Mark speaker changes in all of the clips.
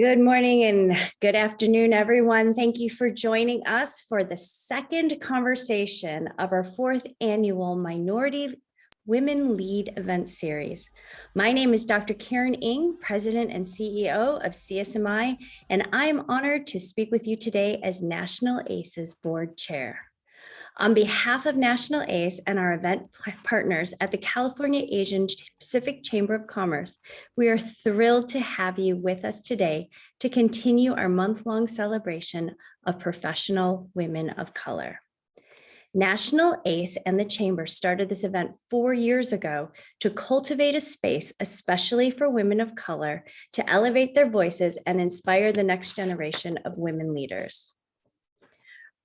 Speaker 1: Good morning and good afternoon, everyone. Thank you for joining us for the second conversation of our fourth annual Minority Women Lead event series. My name is Dr. Caren Ng, President and CEO of CSMI, and I'm honored to speak with you today as National ACE's Board Chair. On behalf of National ACE and our event partners at the California Asian Pacific Chamber of Commerce, we are thrilled to have you with us today to continue our month-long celebration of professional women of color. National ACE and the Chamber started this event 4 years ago to cultivate a space, especially for women of color, to elevate their voices and inspire the next generation of women leaders.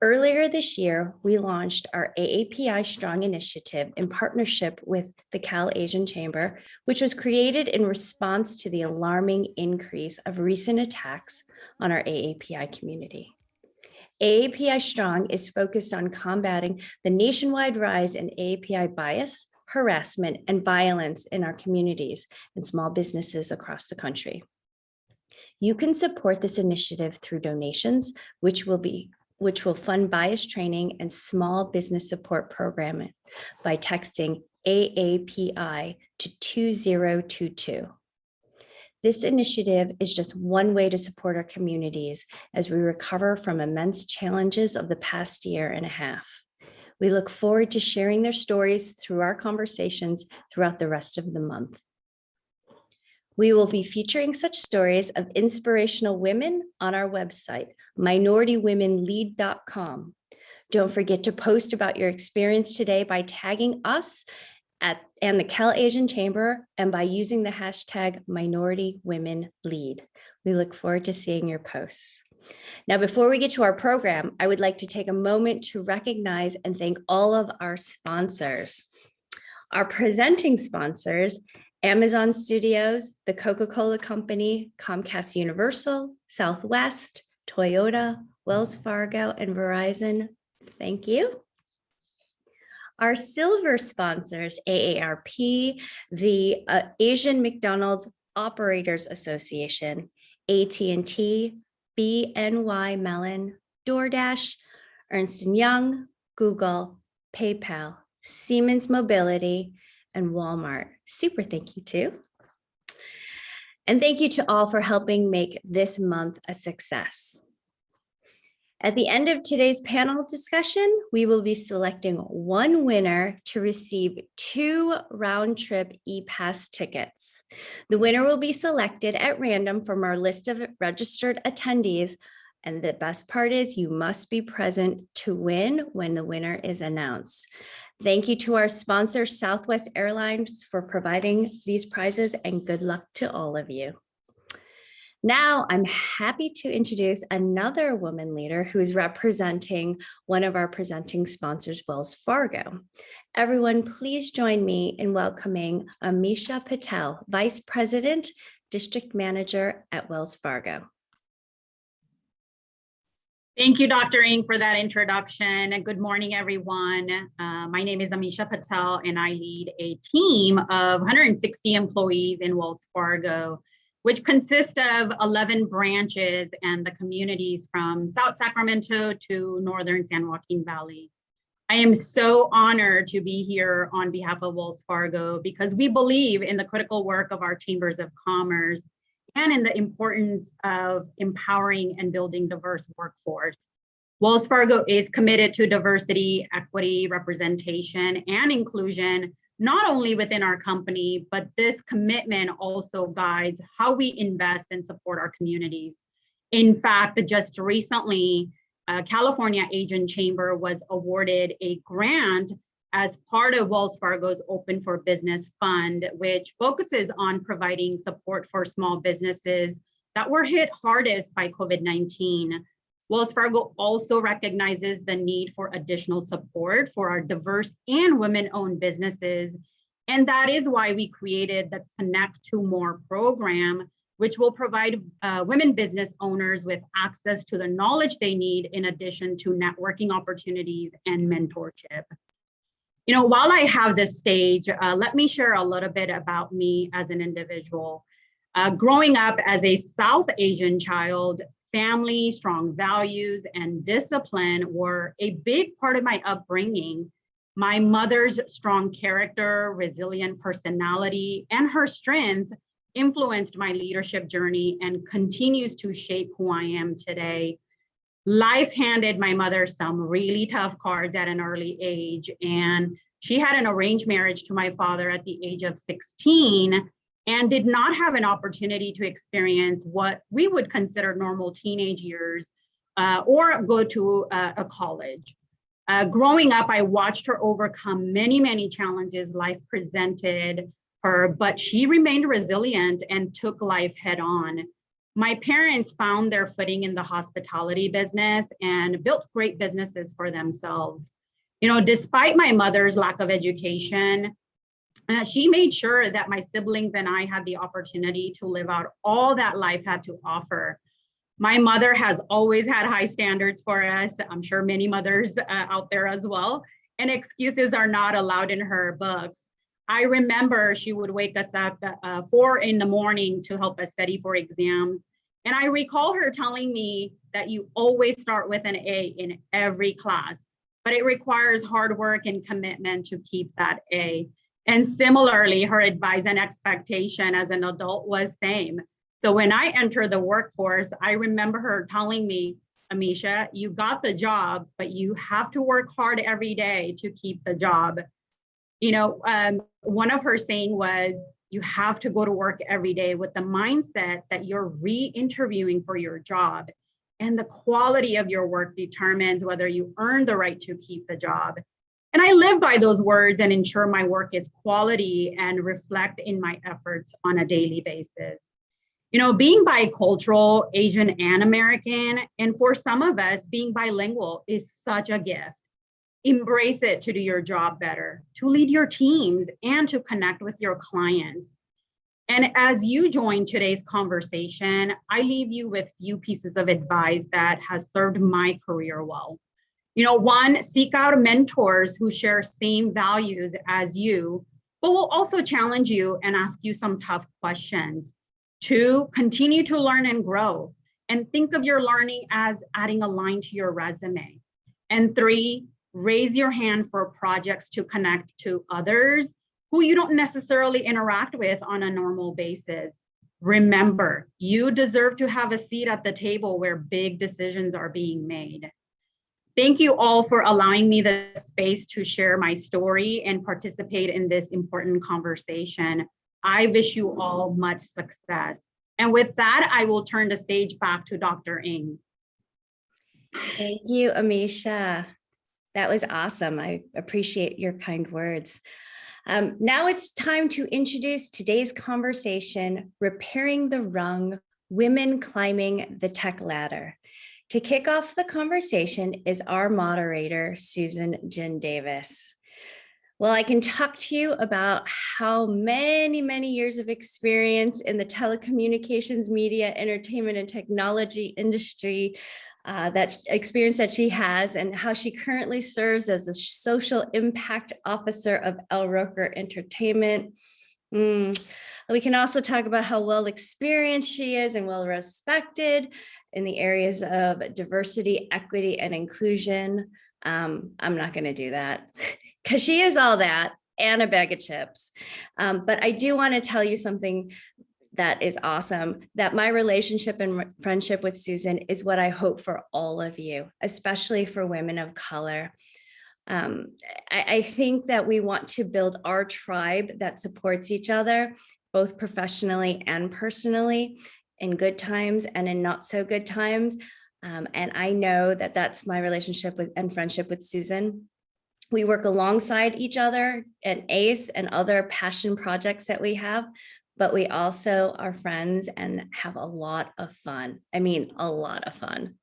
Speaker 1: Earlier this year, we launched our AAPI Strong initiative in partnership with the Cal Asian Chamber, which was created in response to the alarming increase of recent attacks on our AAPI community. AAPI Strong is focused on combating the nationwide rise in AAPI bias, harassment, and violence in our communities and small businesses across the country. You can support this initiative through donations, which will fund bias training and small business support programming by texting AAPI to 2022. This initiative is just one way to support our communities as we recover from immense challenges of the past year and a half. We look forward to sharing their stories through our conversations throughout the rest of the month. We will be featuring such stories of inspirational women on our website, minoritywomenlead.com. Don't forget to post about your experience today by tagging us and the Cal Asian Chamber and by using the hashtag minoritywomenlead. We look forward to seeing your posts. Now, before we get to our program, I would like to take a moment to recognize and thank all of our sponsors. Our presenting sponsors: Amazon Studios, the Coca-Cola Company, Comcast Universal, Southwest, Toyota, Wells Fargo, and Verizon. Thank you. Our silver sponsors: AARP, the Asian McDonald's Operators Association, AT&T, BNY Mellon, DoorDash, Ernst & Young, Google, PayPal, Siemens Mobility, and Walmart. Super thank you too. And thank you to all for helping make this month a success. At the end of today's panel discussion, we will be selecting one winner to receive 2 round-trip e-pass tickets. The winner will be selected at random from our list of registered attendees. And the best part is you must be present to win when the winner is announced. Thank you to our sponsor, Southwest Airlines, for providing these prizes, and good luck to all of you. Now, I'm happy to introduce another woman leader who is representing one of our presenting sponsors, Wells Fargo. Everyone, please join me in welcoming Amisha Patel, Vice President, District Manager at Wells Fargo.
Speaker 2: Thank you, Dr. Ng, for that introduction. And good morning, everyone. My name is Amisha Patel, and I lead a team of 160 employees in Wells Fargo, which consists of 11 branches and the communities from South Sacramento to Northern San Joaquin Valley. I am so honored to be here on behalf of Wells Fargo because we believe in the critical work of our chambers of commerce and in the importance of empowering and building diverse workforce. Wells Fargo is committed to diversity, equity, representation, and inclusion, not only within our company, but this commitment also guides how we invest and support our communities. In fact, just recently, California Asian Chamber was awarded a grant as part of Wells Fargo's Open for Business Fund, which focuses on providing support for small businesses that were hit hardest by COVID-19. Wells Fargo also recognizes the need for additional support for our diverse and women-owned businesses. And that is why we created the Connect to More program, which will provide women business owners with access to the knowledge they need in addition to networking opportunities and mentorship. You know, while I have this stage, let me share a little bit about me as an individual. Growing up as a South Asian child, family, strong values, and discipline were a big part of my upbringing. My mother's strong character, resilient personality, and her strength influenced my leadership journey and continues to shape who I am today. Life handed my mother some really tough cards at an early age, and she had an arranged marriage to my father at the age of 16 and did not have an opportunity to experience what we would consider normal teenage years or go to a college. Growing up, I watched her overcome many, many challenges life presented her, but she remained resilient and took life head on. My parents found their footing in the hospitality business and built great businesses for themselves. You know, despite my mother's lack of education, she made sure that my siblings and I had the opportunity to live out all that life had to offer. My mother has always had high standards for us. I'm sure many mothers out there as well, and excuses are not allowed in her books. I remember she would wake us up at 4 in the morning to help us study for exams. And I recall her telling me that you always start with an A in every class, but it requires hard work and commitment to keep that A. And similarly, her advice and expectation as an adult was same. So when I entered the workforce, I remember her telling me, Amisha, you got the job, but you have to work hard every day to keep the job. You know, one of her saying was, you have to go to work every day with the mindset that you're re-interviewing for your job. And the quality of your work determines whether you earn the right to keep the job. And I live by those words and ensure my work is quality and reflect in my efforts on a daily basis. You know, being bicultural, Asian and American, and for some of us, being bilingual is such a gift. Embrace it to do your job better, to lead your teams, and to connect with your clients. And as you join today's conversation, I leave you with few pieces of advice that has served my career well. You know, one, seek out mentors who share same values as you, but will also challenge you and ask you some tough questions. Two, continue to learn and grow, and think of your learning as adding a line to your resume. And three, raise your hand for projects to connect to others who you don't necessarily interact with on a normal basis. Remember, you deserve to have a seat at the table where big decisions are being made. Thank you all for allowing me the space to share my story and participate in this important conversation. I wish you all much success. And with that, I will turn the stage back to Dr. Ng.
Speaker 1: Thank you, Amisha. That was awesome. I appreciate your kind words. Now it's time to introduce today's conversation, Repairing the Rung, Women Climbing the Tech Ladder. To kick off the conversation is our moderator, Susan Jin Davis. Well, I can talk to you about how many years of experience in the telecommunications, media, entertainment, and technology industry, that experience that she has, and how she currently serves as the social impact officer of Roker Entertainment. We can also talk about how well experienced she is and well respected in the areas of diversity, equity, and inclusion. I'm not going to do that because she is all that and a bag of chips. But I do want to tell you something that is awesome, that my relationship and friendship with Susan is what I hope for all of you, especially for women of color. I think that we want to build our tribe that supports each other, both professionally and personally, in good times and in not so good times. And I know that that's my relationship with and friendship with Susan. We work alongside each other at ACE and other passion projects that we have, but we also are friends and have a lot of fun. I mean, a lot of fun.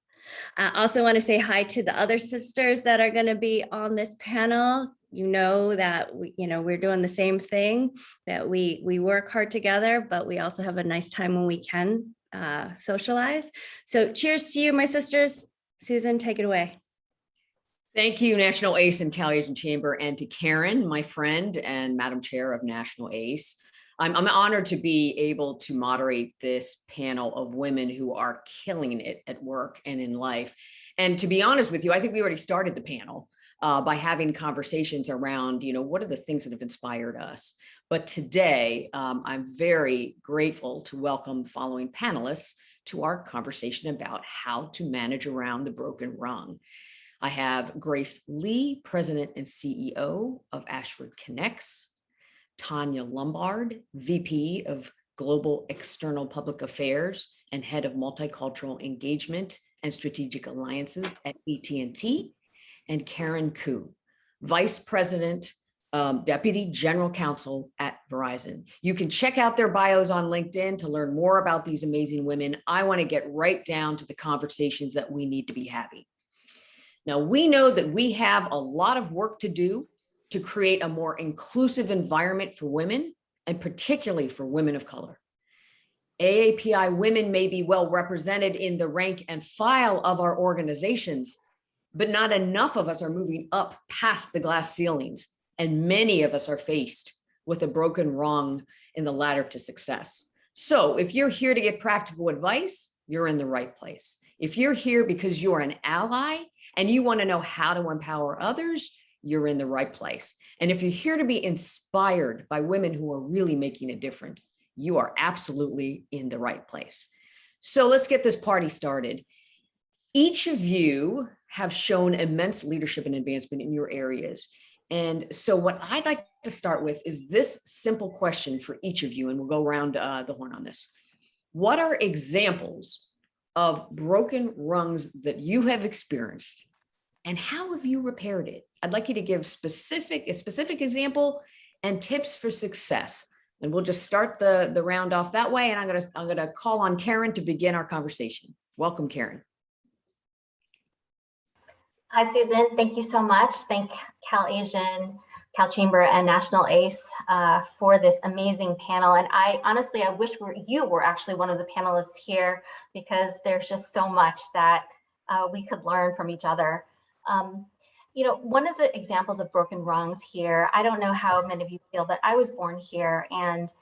Speaker 1: I also want to say hi to the other sisters that are going to be on this panel. You know that we're doing the same thing, that we work hard together, but we also have a nice time when we can socialize. So cheers to you, my sisters. Susan, take it away.
Speaker 3: Thank you, National ACE and Cal Asian Chamber, and to Caren, my friend and Madam Chair of National ACE. I'm honored to be able to moderate this panel of women who are killing it at work and in life. And to be honest with you, I think we already started the panel by having conversations around, what are the things that have inspired us. But today, I'm very grateful to welcome the following panelists to our conversation about how to manage around the broken rung. I have Grace Lee, President and CEO of Ashford Connex, Tanya Lombard, VP of Global External Public Affairs and Head of Multicultural Engagement and Strategic Alliances at AT&T, and Caren Khoo, Vice President, Deputy General Counsel at Verizon. You can check out their bios on LinkedIn to learn more about these amazing women. I want to get right down to the conversations that we need to be having. Now, we know that we have a lot of work to do to create a more inclusive environment for women, and particularly for women of color. AAPI women may be well represented in the rank and file of our organizations, but not enough of us are moving up past the glass ceilings, and many of us are faced with a broken rung in the ladder to success. So if you're here to get practical advice, you're in the right place. If you're here because you're an ally and you want to know how to empower others, you're in the right place. And if you're here to be inspired by women who are really making a difference, you are absolutely in the right place. So let's get this party started. Each of you have shown immense leadership and advancement in your areas. And so what I'd like to start with is this simple question for each of you, and we'll go around the horn on this. What are examples of broken rungs that you have experienced, and how have you repaired it? I'd like you to give a specific example and tips for success. And we'll just start the round off that way. And I'm gonna call on Caren to begin our conversation. Welcome, Caren.
Speaker 4: Hi, Susan. Thank you so much. Thank Cal Asian, Cal Chamber, and National ACE for this amazing panel. And I wish you were actually one of the panelists here, because there's just so much that we could learn from each other. One of the examples of broken rungs here, I don't know how many of you feel, but I was born here, and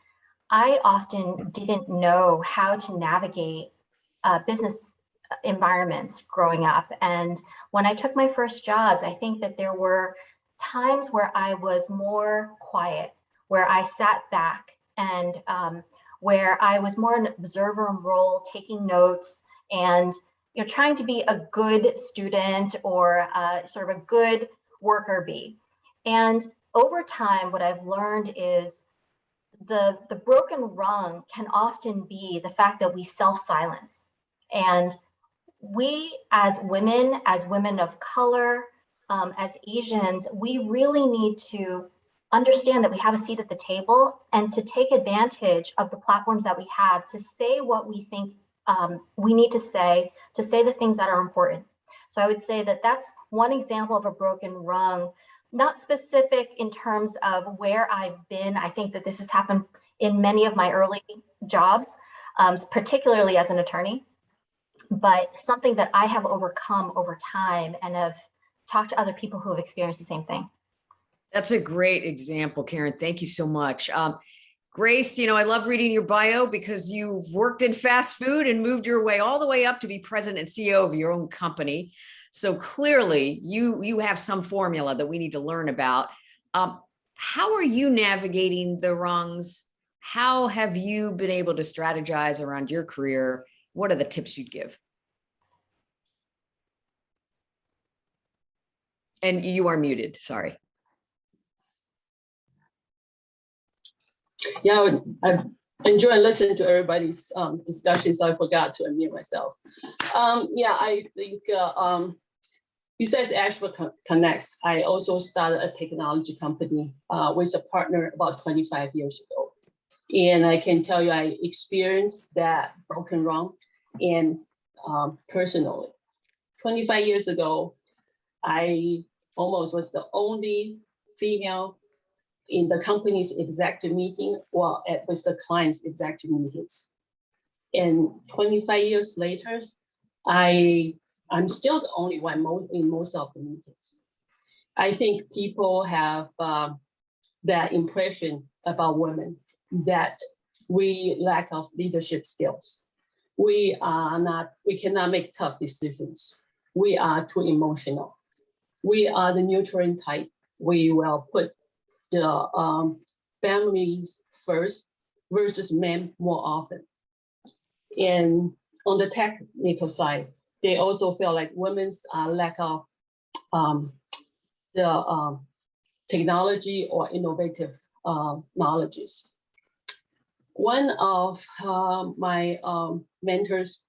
Speaker 4: I often didn't know how to navigate business environments growing up. And when I took my first jobs, I think that there were times where I was more quiet, where I sat back, and where I was more an observer role, taking notes, and trying to be a good student or sort of a good worker bee. And over time, what I've learned is the broken rung can often be the fact that we self-silence. And we as women of color, as Asians, we really need to understand that we have a seat at the table and to take advantage of the platforms that we have to say what we think we need to say the things that are important. So I would say that that's one example of a broken rung, not specific in terms of where I've been. I think that this has happened in many of my early jobs, particularly as an attorney, but something that I have overcome over time and have talked to other people who have experienced the same thing.
Speaker 3: That's a great example, Caren. Thank you so much. Grace, I love reading your bio because you've worked in fast food and moved your way all the way up to be president and CEO of your own company. So clearly you have some formula that we need to learn about. How are you navigating the rungs? How have you been able to strategize around your career? What are the tips you'd give? And you are muted, sorry.
Speaker 5: Yeah, I enjoy listening to everybody's discussions. I forgot to unmute myself. I think besides Ashford Connex, I also started a technology company with a partner about 25 years ago. And I can tell you, I experienced that broken rung and personally. 25 years ago, I almost was the only female in the company's executive meeting, with the client's executive meetings. And 25 years later, I'm still the only one in most of the meetings. I think people have that impression about women, that we lack of leadership skills. We cannot make tough decisions. We are too emotional. We are the nurturing type. We will put the families first versus men more often. And on the technical side, they also feel like women's lack of the technology or innovative knowledges. One of my mentors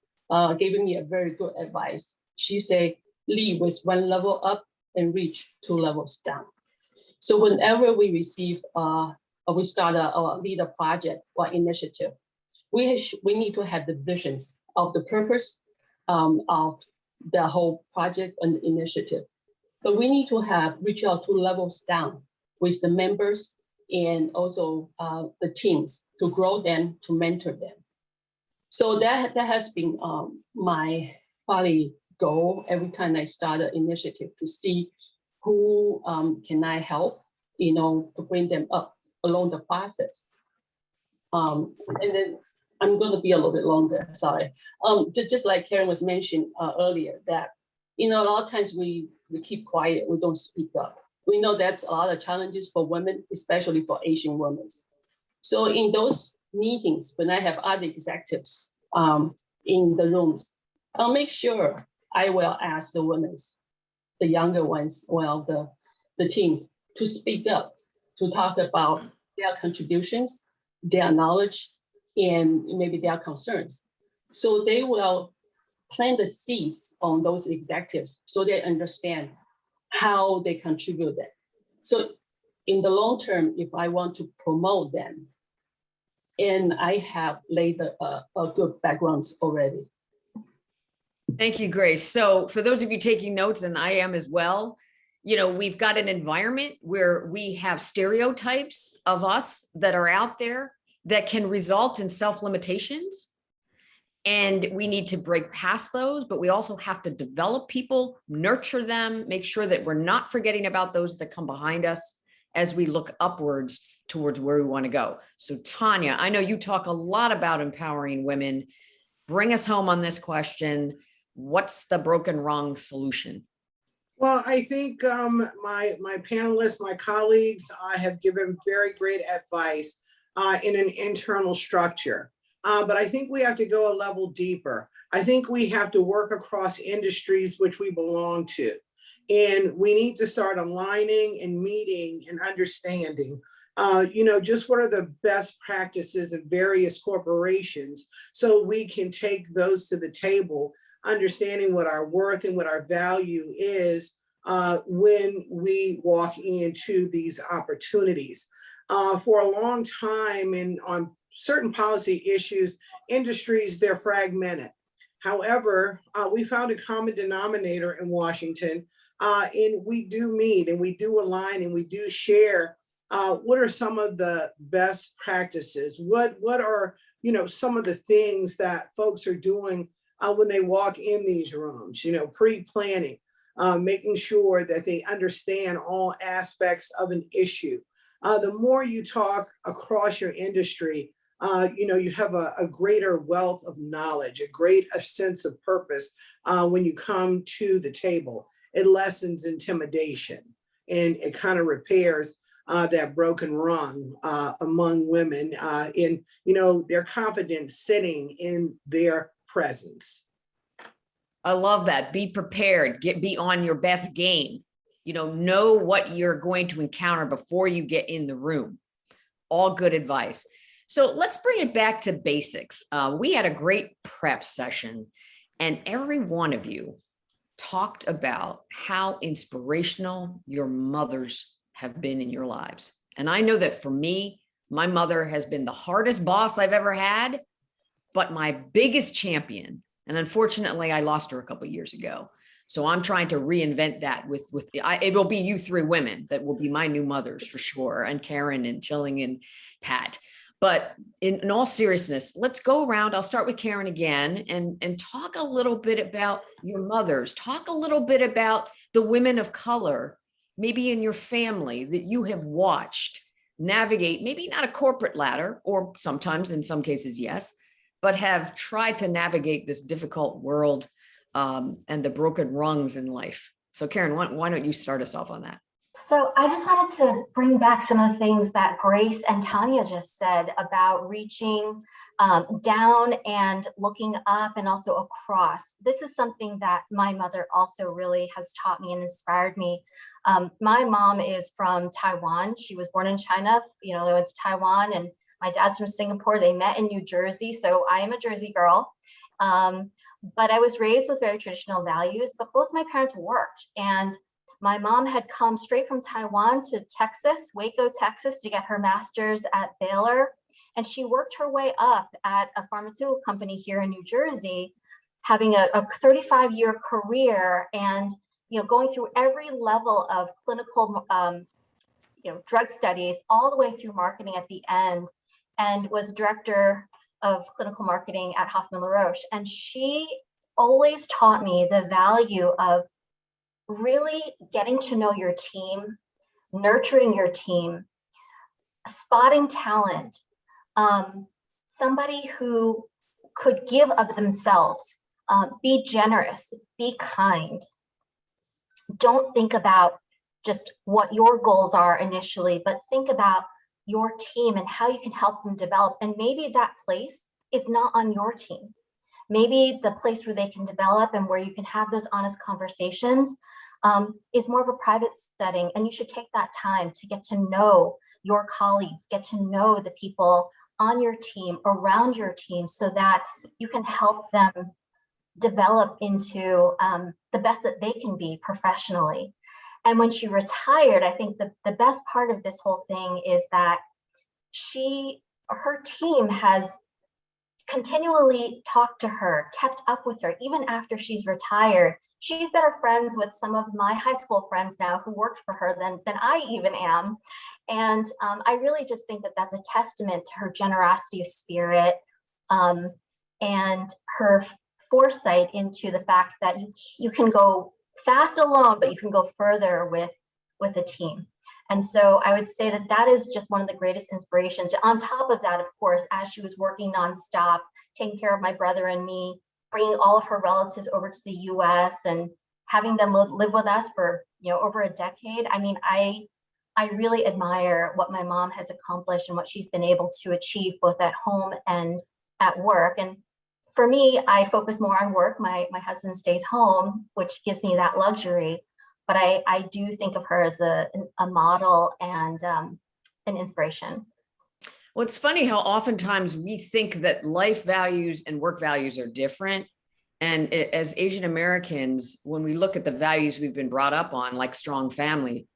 Speaker 5: gave me a very good advice. She said, lead with one level up and reach 2 levels down. So whenever we receive, we start a lead a project or initiative, we need to have the visions of the purpose of the whole project and initiative. But we need to reach out 2 levels down with the members and also the teams to grow them, to mentor them. So that has been my probably goal every time I start an initiative, to see who can I help, to bring them up along the process. And then I'm going to be a little bit longer, sorry. Just like Caren was mentioned earlier, that a lot of times we keep quiet, we don't speak up. We know that's a lot of challenges for women, especially for Asian women. So in those meetings, when I have other executives in the rooms, I'll make sure I will ask the women, the younger ones, well, the teams, to speak up, to talk about their contributions, their knowledge, and maybe their concerns. So they will plant the seeds on those executives so they understand how they contribute that. So in the long term, if I want to promote them, and I have laid a good background already.
Speaker 3: Thank you, Grace. So for those of you taking notes, and I am as well, we've got an environment where we have stereotypes of us that are out there that can result in self-limitations. And we need to break past those, but we also have to develop people, nurture them, make sure that we're not forgetting about those that come behind us as we look upwards towards where we want to go. So Tanya, I know you talk a lot about empowering women. Bring us home on this question. What's the broken rung solution?
Speaker 6: Well, I think my panelists, my colleagues, have given very great advice in an internal structure. But I think we have to go a level deeper. I think we have to work across industries which we belong to. And we need to start aligning and meeting and understanding, just what are the best practices of various corporations so we can take those to the table, understanding what our worth and what our value is when we walk into these opportunities. For a long time and on certain policy issues, industries, they're fragmented. However, we found a common denominator in Washington, and we do meet and we do align and we do share what are some of the best practices, what are some of the things that folks are doing when they walk in these rooms, pre-planning, making sure that they understand all aspects of an issue. The more you talk across your industry, you have a greater wealth of knowledge, a sense of purpose when you come to the table. It lessens intimidation and it kind of repairs that broken rung among women in, their confidence sitting in their presence.
Speaker 3: I love that. Be prepared, be on your best game. Know what you're going to encounter before you get in the room. All good advice. So let's bring it back to basics. We had a great prep session and every one of you talked about how inspirational your mothers have been in your lives. And I know that for me, my mother has been the hardest boss I've ever had, but my biggest champion. And unfortunately, I lost her a couple of years ago. So I'm trying to reinvent that it will be you 3 women that will be my new mothers for sure. And Caren and Chilling and Pat. But in all seriousness, let's go around. I'll start with Caren again and talk a little bit about your mothers. Talk a little bit about the women of color, maybe in your family that you have watched navigate, maybe not a corporate ladder, or sometimes in some cases, yes, but have tried to navigate this difficult world and the broken rungs in life. So Caren, why don't you start us off on that?
Speaker 4: So I just wanted to bring back some of the things that Grace and Tanya just said about reaching down and looking up and also across. This is something that my mother also really has taught me and inspired me. My mom is from Taiwan. She was born in China, they went to Taiwan, and my dad's from Singapore. They met in New Jersey. So I am a Jersey girl. But I was raised with very traditional values, but both my parents worked. And my mom had come straight from Taiwan to Texas, Waco, Texas, to get her master's at Baylor. And she worked her way up at a pharmaceutical company here in New Jersey, having a 35-year career and going through every level of clinical drug studies, all the way through marketing at the end, and was director of clinical marketing at Hoffman LaRoche. And she always taught me the value of really getting to know your team, nurturing your team, spotting talent, somebody who could give of themselves, be generous, be kind. Don't think about just what your goals are initially, but think about your team and how you can help them develop. And maybe that place is not on your team. Maybe the place where they can develop and where you can have those honest conversations is more of a private setting. And you should take that time to get to know your colleagues, get to know the people on your team, around your team, so that you can help them develop into the best that they can be professionally. And when she retired, I think the best part of this whole thing is that her team has continually talked to her, kept up with her, even after she's retired. She's better friends with some of my high school friends now who worked for her than I even am. And I really just think that that's a testament to her generosity of spirit and her foresight into the fact that you can go fast alone, but you can go further with a team. And so I would say that is just one of the greatest inspirations. On top of that, of course, as she was working nonstop, taking care of my brother and me, bringing all of her relatives over to the US and having them live with us for over a decade. I mean, I really admire what my mom has accomplished and what she's been able to achieve both at home and at work. And for me, I focus more on work. My husband stays home, which gives me that luxury. But I do think of her as a model and an inspiration.
Speaker 3: Well, it's funny how oftentimes we think that life values and work values are different. And as Asian Americans, when we look at the values we've been brought up on, like strong family,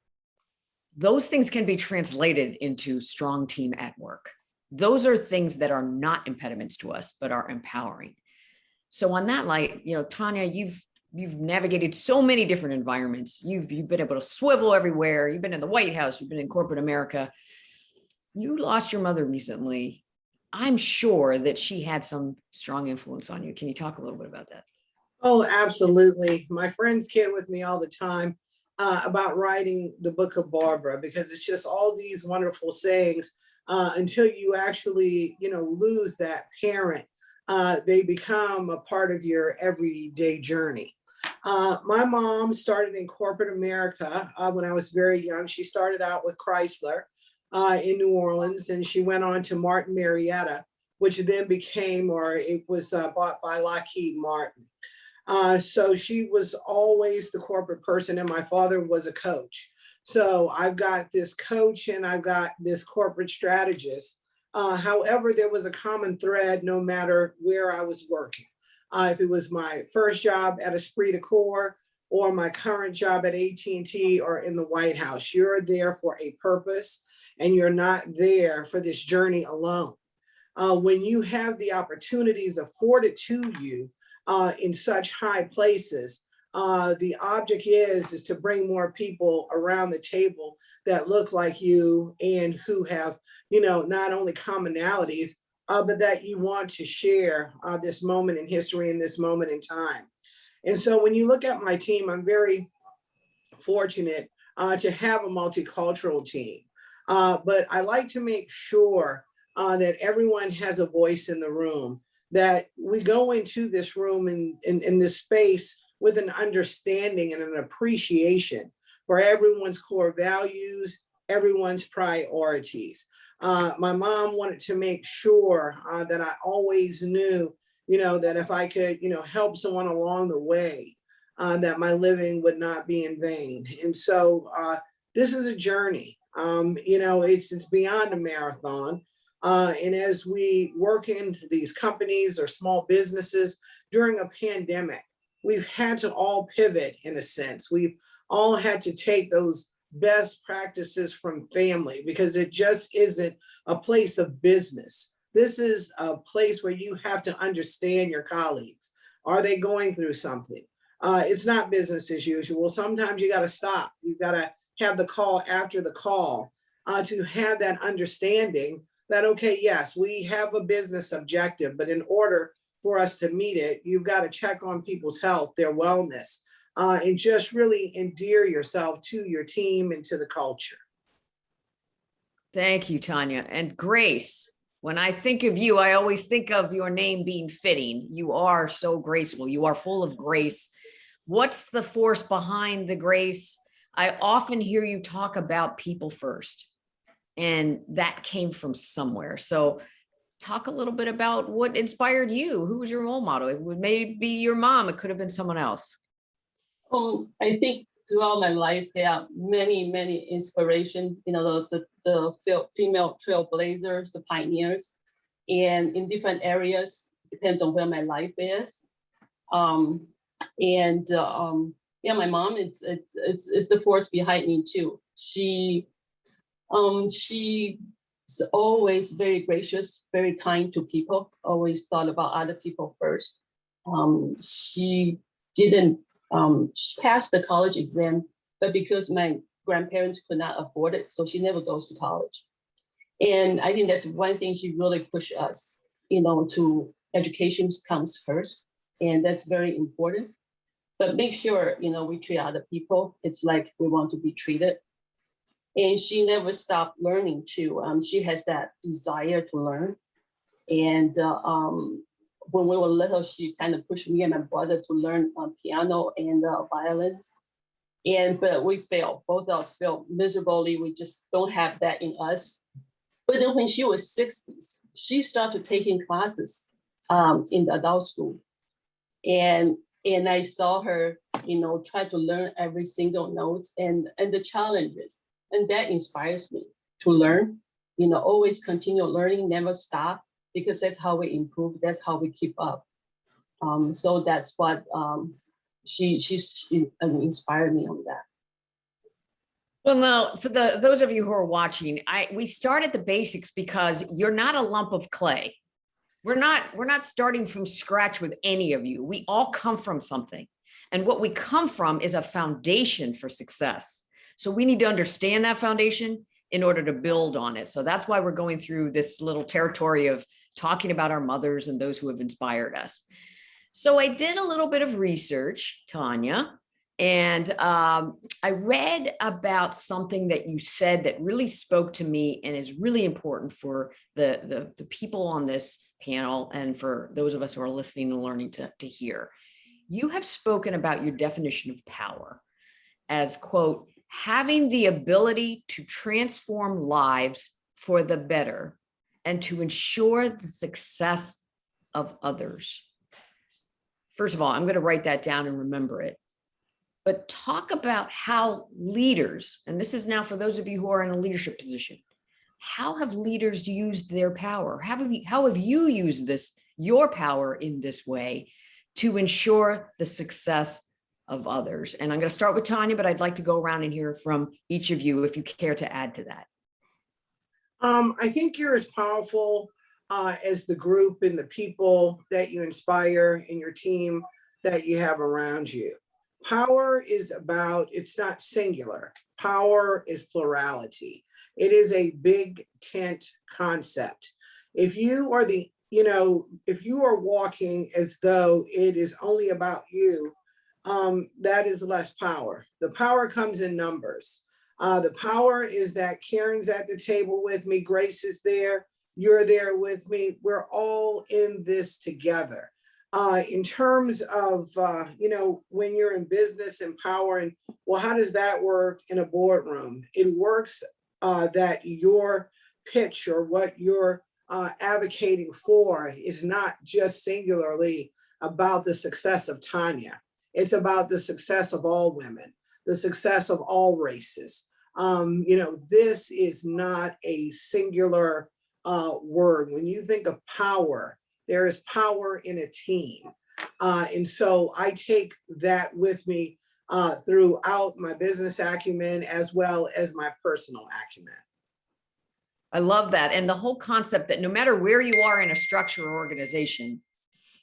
Speaker 3: those things can be translated into strong team at work. Those are things that are not impediments to us, but are empowering. So on that light, Tanya, you've navigated so many different environments. You've been able to swivel everywhere. You've been in the White House. You've been in corporate America. You lost your mother recently. I'm sure that she had some strong influence on you. Can you talk a little bit about that?
Speaker 6: Oh, absolutely. My friends kid with me all the time about writing the book of Barbara, because it's just all these wonderful sayings until you actually, lose that parent. They become a part of your everyday journey. My mom started in corporate America when I was very young. She started out with Chrysler in New Orleans, and she went on to Martin Marietta, which then it was bought by Lockheed Martin. So she was always the corporate person, and my father was a coach. So I've got this coach and I've got this corporate strategist. However, there was a common thread no matter where I was working. If it was my first job at Esprit de Corps or my current job at AT&T or in the White House, you're there for a purpose and you're not there for this journey alone. When you have the opportunities afforded to you in such high places, the object is to bring more people around the table that look like you and who have, not only commonalities, but that you want to share this moment in history and this moment in time. And so when you look at my team, I'm very fortunate to have a multicultural team. But I like to make sure that everyone has a voice in the room, that we go into this room in this space with an understanding and an appreciation for everyone's core values, everyone's priorities. My mom wanted to make sure that I always knew, that if I could, help someone along the way, that my living would not be in vain. And so this is a journey. It's beyond a marathon. And as we work in these companies or small businesses during a pandemic, we've had to all pivot in a sense. We've all had to take those best practices from family, because it just isn't a place of business. This is a place where you have to understand your colleagues. Are they going through something? It's not business as usual. Sometimes you got to stop. You've got to have the call after the call to have that understanding that, okay, yes, we have a business objective, but in order for us to meet it, you've got to check on people's health, their wellness, and just really endear yourself to your team and to the culture.
Speaker 3: Thank you, Tanya. And Grace, when I think of you, I always think of your name being fitting. You are so graceful. You are full of grace. What's the force behind the grace? I often hear you talk about people first, and that came from somewhere. So talk a little bit about what inspired you. Who was your role model? It would maybe be your mom. It could have been someone else.
Speaker 5: I think throughout my life, there are many, many inspiration, the female trailblazers, the pioneers, and in different areas, depends on where my life is. My mom, it's the force behind me too. She's always very gracious, very kind to people, always thought about other people first. She passed the college exam, but because my grandparents could not afford it, so she never goes to college. And I think that's one thing she really pushed us, to education comes first, and that's very important. But make sure, we treat other people. It's like we want to be treated. And she never stopped learning too. She has that desire to learn. And when we were little, she kind of pushed me and my brother to learn piano and violins. But we failed. Both of us failed miserably. We just don't have that in us. But then when she was 60s, she started taking classes in the adult school. And I saw her, try to learn every single note and the challenges. And that inspires me to learn, always continue learning, never stop, because that's how we improve. That's how we keep up. So that's what she inspired me on that.
Speaker 3: Well, now for those of you who are watching, we start at the basics because you're not a lump of clay. We're not starting from scratch with any of you. We all come from something. And what we come from is a foundation for success. So we need to understand that foundation in order to build on it. So that's why we're going through this little territory of talking about our mothers and those who have inspired us. So I did a little bit of research, Tanya, and I read about something that you said that really spoke to me and is really important for the people on this panel and for those of us who are listening and learning to hear. You have spoken about your definition of power as, quote, having the ability to transform lives for the better and to ensure the success of others. First of all, I'm going to write that down and remember it. But talk about how leaders, and this is now for those of you who are in a leadership position, how have leaders used their power? How have you used your power in this way to ensure the success of others? And I'm going to start with Tanya, but I'd like to go around and hear from each of you if you care to add to that.
Speaker 6: I think you're as powerful as the group and the people that you inspire in your team that you have around you. Power is it's not singular. Power is plurality. It is a big tent concept. If you are if you are walking as though it is only about you, that is less power. The power comes in numbers. The power is that Karen's at the table with me, Grace is there, you're there with me. We're all in this together. In terms of, when you're in business and power, and well, how does that work in a boardroom? It works that your pitch or what you're advocating for is not just singularly about the success of Tanya. It's about the success of all women, the success of all races. This is not a singular word. When you think of power, there is power in a team. And so I take that with me throughout my business acumen as well as my personal acumen.
Speaker 3: I love that. And the whole concept that no matter where you are in a structure or organization,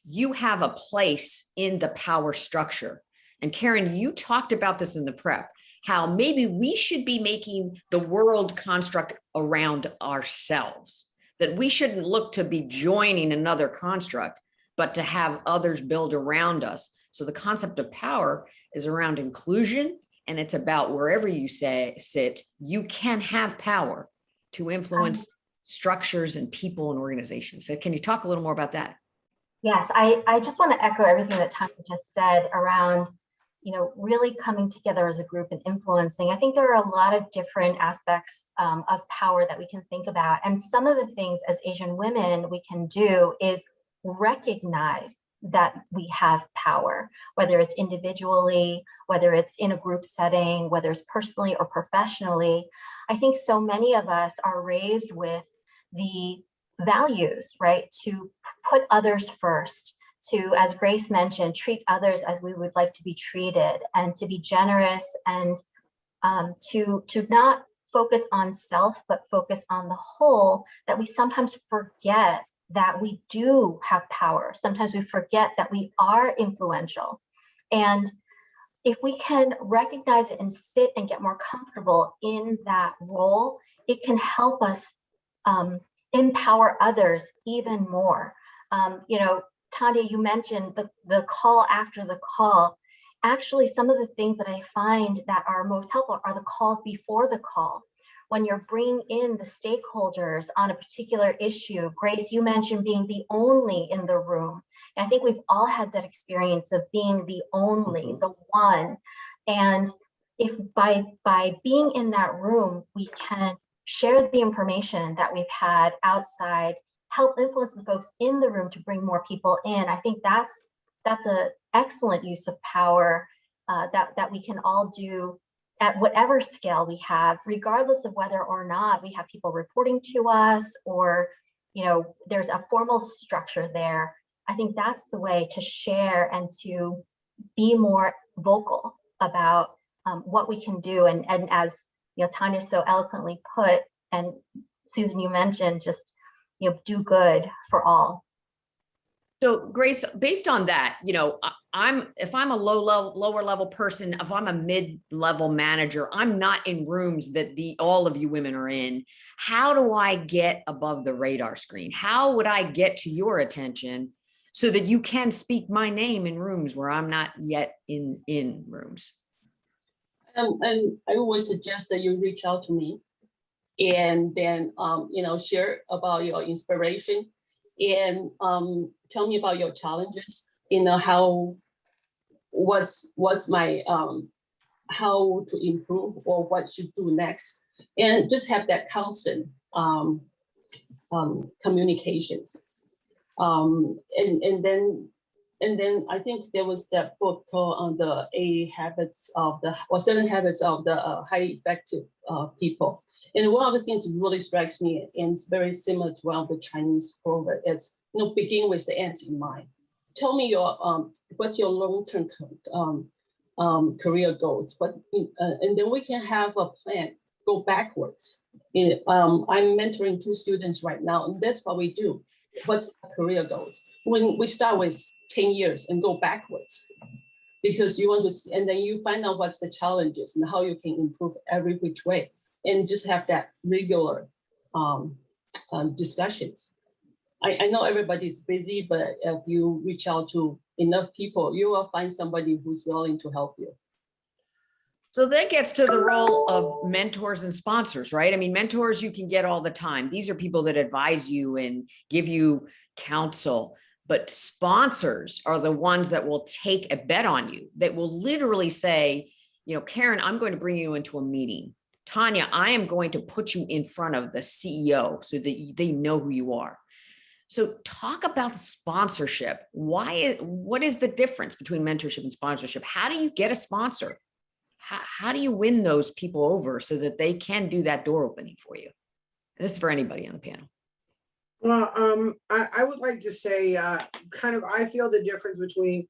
Speaker 3: you have a place in the power structure. And Caren, you talked about this in the prep, how maybe we should be making the world construct around ourselves, that we shouldn't look to be joining another construct, but to have others build around us. So the concept of power is around inclusion, and it's about wherever you sit, you can have power to influence structures and people and organizations. So can you talk a little more about that?
Speaker 4: Yes, I just want to echo everything that Tanya just said around, really coming together as a group and influencing. I think there are a lot of different aspects of power that we can think about. And some of the things as Asian women we can do is recognize that we have power, whether it's individually, whether it's in a group setting, whether it's personally or professionally. I think so many of us are raised with the values, right? To put others first, to, as Grace mentioned, treat others as we would like to be treated, and to be generous, and to not focus on self, but focus on the whole, that we sometimes forget that we do have power. Sometimes we forget that we are influential. And if we can recognize it and sit and get more comfortable in that role, it can help us empower others even more. Tanya, you mentioned the call after the call. Actually, some of the things that I find that are most helpful are the calls before the call. When you're bringing in the stakeholders on a particular issue. Grace, you mentioned being the only in the room. And I think we've all had that experience of being the only, the one. And if by being in that room, we can share the information that we've had outside, help influence the folks in the room to bring more people in. I think that's an excellent use of power that we can all do at whatever scale we have, regardless of whether or not we have people reporting to us or, there's a formal structure there. I think that's the way to share and to be more vocal about what we can do. And as Tanya so eloquently put, and Susan, you mentioned, just do good for all.
Speaker 3: So Grace, based on that, if I'm a lower level person, if I'm a mid-level manager, I'm not in rooms that all of you women are in. How do I get above the radar screen? How would I get to your attention so that you can speak my name in rooms where I'm not yet in rooms?
Speaker 5: And I always suggest that you reach out to me and then, share about your inspiration and tell me about your challenges, what's my, how to improve or what should do next, and just have that constant communications. And then I think there was that book called the 7 Habits of the Highly Effective People. And one of the things that really strikes me, and it's very similar to one of the Chinese proverb, is begin with the end in mind. Tell me what's your long-term career goals, and then we can have a plan, go backwards. I'm mentoring 2 students right now, and that's what we do. What's our career goals? When we start with 10 years and go backwards, because you want to, and then you find out what's the challenges and how you can improve every which way, and just have that regular discussions. I know everybody's busy, but if you reach out to enough people, you will find somebody who's willing to help you.
Speaker 3: So that gets to the role of mentors and sponsors, right? I mean, mentors you can get all the time. These are people that advise you and give you counsel, but sponsors are the ones that will take a bet on you, that will literally say, you know, Caren, I'm going to bring you into a meeting. Tanya, I am going to put you in front of the CEO so that they know who you are. So talk about sponsorship. What is the difference between mentorship and sponsorship? How do you get a sponsor? How do you win those people over so that they can do that door opening for you? And this is for anybody on the panel.
Speaker 6: Well, I would like to say, I feel the difference between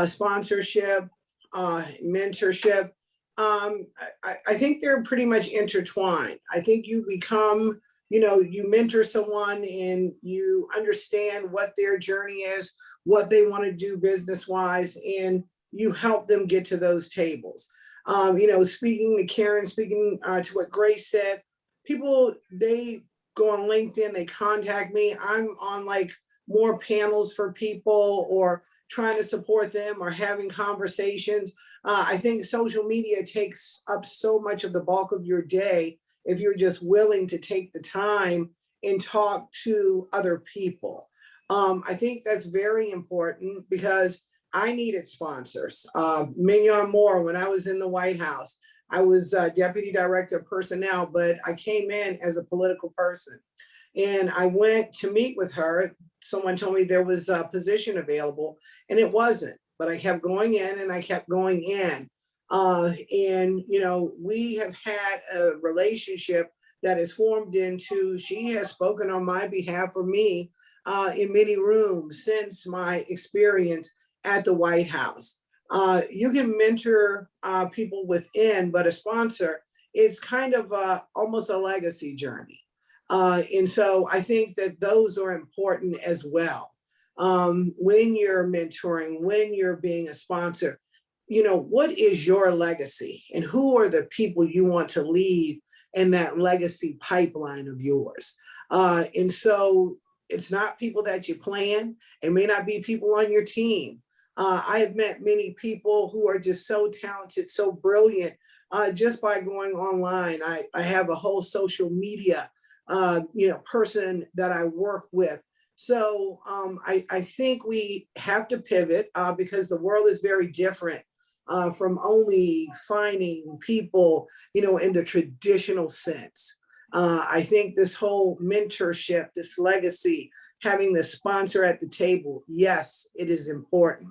Speaker 6: sponsorship, mentorship. I think they're pretty much intertwined. I think you become, you mentor someone and you understand what their journey is, what they want to do business-wise, and you help them get to those tables. Speaking to Caren, speaking to what Grace said, people, they go on LinkedIn, they contact me. I'm on like more panels for people or trying to support them or having conversations. I think social media takes up so much of the bulk of your day if you're just willing to take the time and talk to other people. I think that's very important because I needed sponsors. Mignon Moore, when I was in the White House, I was Deputy Director of Personnel, but I came in as a political person. And I went to meet with her. Someone told me there was a position available and it wasn't, but I kept going in and I kept going in. We have had a relationship that is formed into, she has spoken on my behalf for me in many rooms since my experience at the White House. You can mentor people within, but a sponsor, it's kind of almost a legacy journey. And so I think that those are important as well. When you're mentoring, when you're being a sponsor, what is your legacy and who are the people you want to leave in that legacy pipeline of yours? And so it's not people that you plan. It may not be people on your team. I have met many people who are just so talented, so brilliant, just by going online. I have a whole social media, person that I work with. So I think we have to pivot because the world is very different from only finding people, in the traditional sense. I think this whole mentorship, this legacy, having the sponsor at the table, yes, it is important.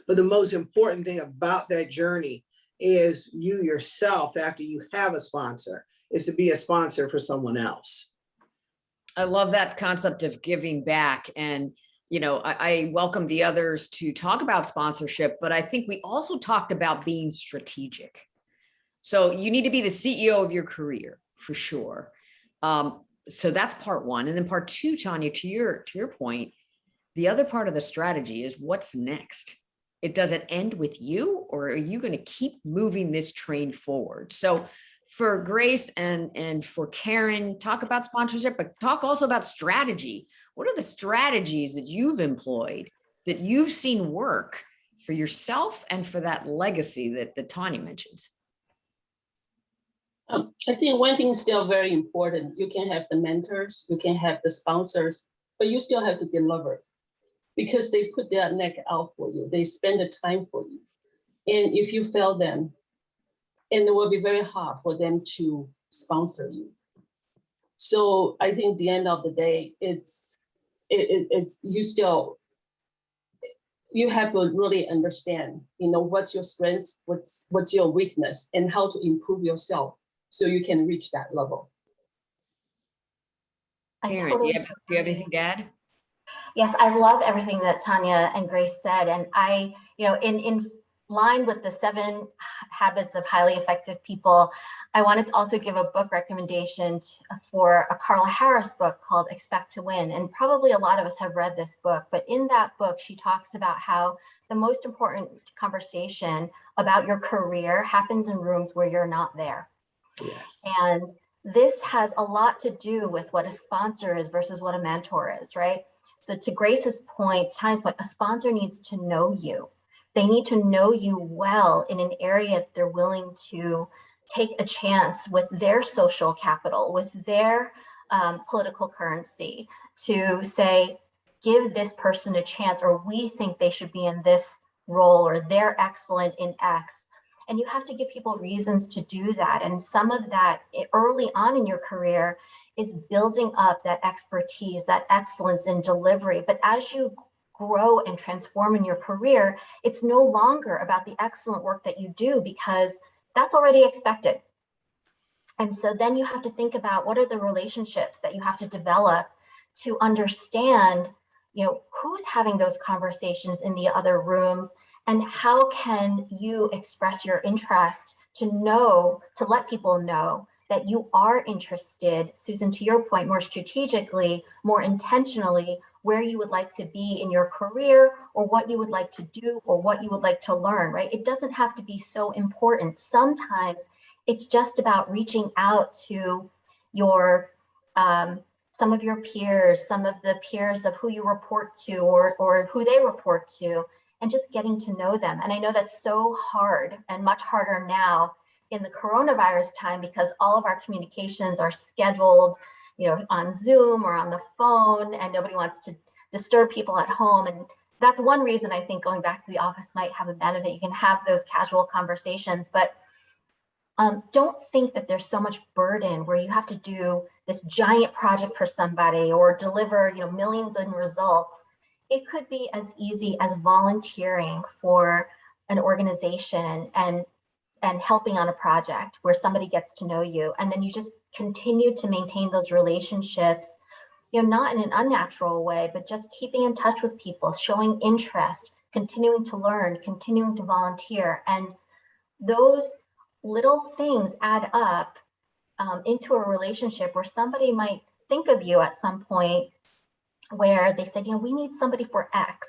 Speaker 6: But the most important thing about that journey is you yourself, after you have a sponsor, is to be a sponsor for someone else.
Speaker 3: I love that concept of giving back. And, I welcome the others to talk about sponsorship, but I think we also talked about being strategic. So you need to be the CEO of your career for sure. So that's part one. And then part two, Tanya, to your point, the other part of the strategy is what's next. Does it end with you, or are you going to keep moving this train forward? So for Grace and for Caren, talk about sponsorship, but talk also about strategy. What are the strategies that you've employed that you've seen work for yourself and for that legacy that Tanya mentions?
Speaker 5: I think one thing is still very important. You can have the mentors, you can have the sponsors, but you still have to deliver because they put their neck out for you. They spend the time for you. And if you fail them, and it will be very hard for them to sponsor you. So I think at the end of the day, it's you have to really understand, what's your strengths, what's your weakness, and how to improve yourself so you can reach that level.
Speaker 3: Caren, do you have anything to add?
Speaker 4: Yes, I love everything that Tanya and Grace said. And I, in line with the 7 habits of highly effective people, I wanted to also give a book recommendation for a Carla Harris book called Expect to Win. And probably a lot of us have read this book, but in that book, she talks about how the most important conversation about your career happens in rooms where you're not there.
Speaker 6: Yes.
Speaker 4: And this has a lot to do with what a sponsor is versus what a mentor is, right? So to Grace's point, Tanya's point, a sponsor needs to know you, They need to know you well in an area that they're willing to take a chance with their social capital, with their political currency, to say, give this person a chance, or we think they should be in this role, or they're excellent in X. And you have to give people reasons to do that. And some of that early on in your career is building up that expertise, that excellence in delivery. But as you grow and transform in your career, it's no longer about the excellent work that you do, because that's already expected. And so then you have to think about, what are the relationships that you have to develop to understand, you know, who's having those conversations in the other rooms, and how can you express your interest to let people know that you are interested, Susan, to your point, more strategically, more intentionally, where you would like to be in your career, or what you would like to do, or what you would like to learn, right? It doesn't have to be so important. Sometimes it's just about reaching out to your, some of your peers, some of the peers of who you report to, or who they report to, and just getting to know them. And I know that's so hard, and much harder now in the coronavirus time, because all of our communications are scheduled, you know, on Zoom or on the phone, and nobody wants to disturb people at home. And that's one reason I think going back to the office might have a benefit. You can have those casual conversations, but don't think that there's so much burden where you have to do this giant project for somebody, or deliver, you know, millions in results. It could be as easy as volunteering for an organization and helping on a project where somebody gets to know you, and then you just continue to maintain those relationships, you know, not in an unnatural way, but just keeping in touch with people, showing interest, continuing to learn, continuing to volunteer. And those little things add up into a relationship where somebody might think of you at some point where they said, you know, we need somebody for X.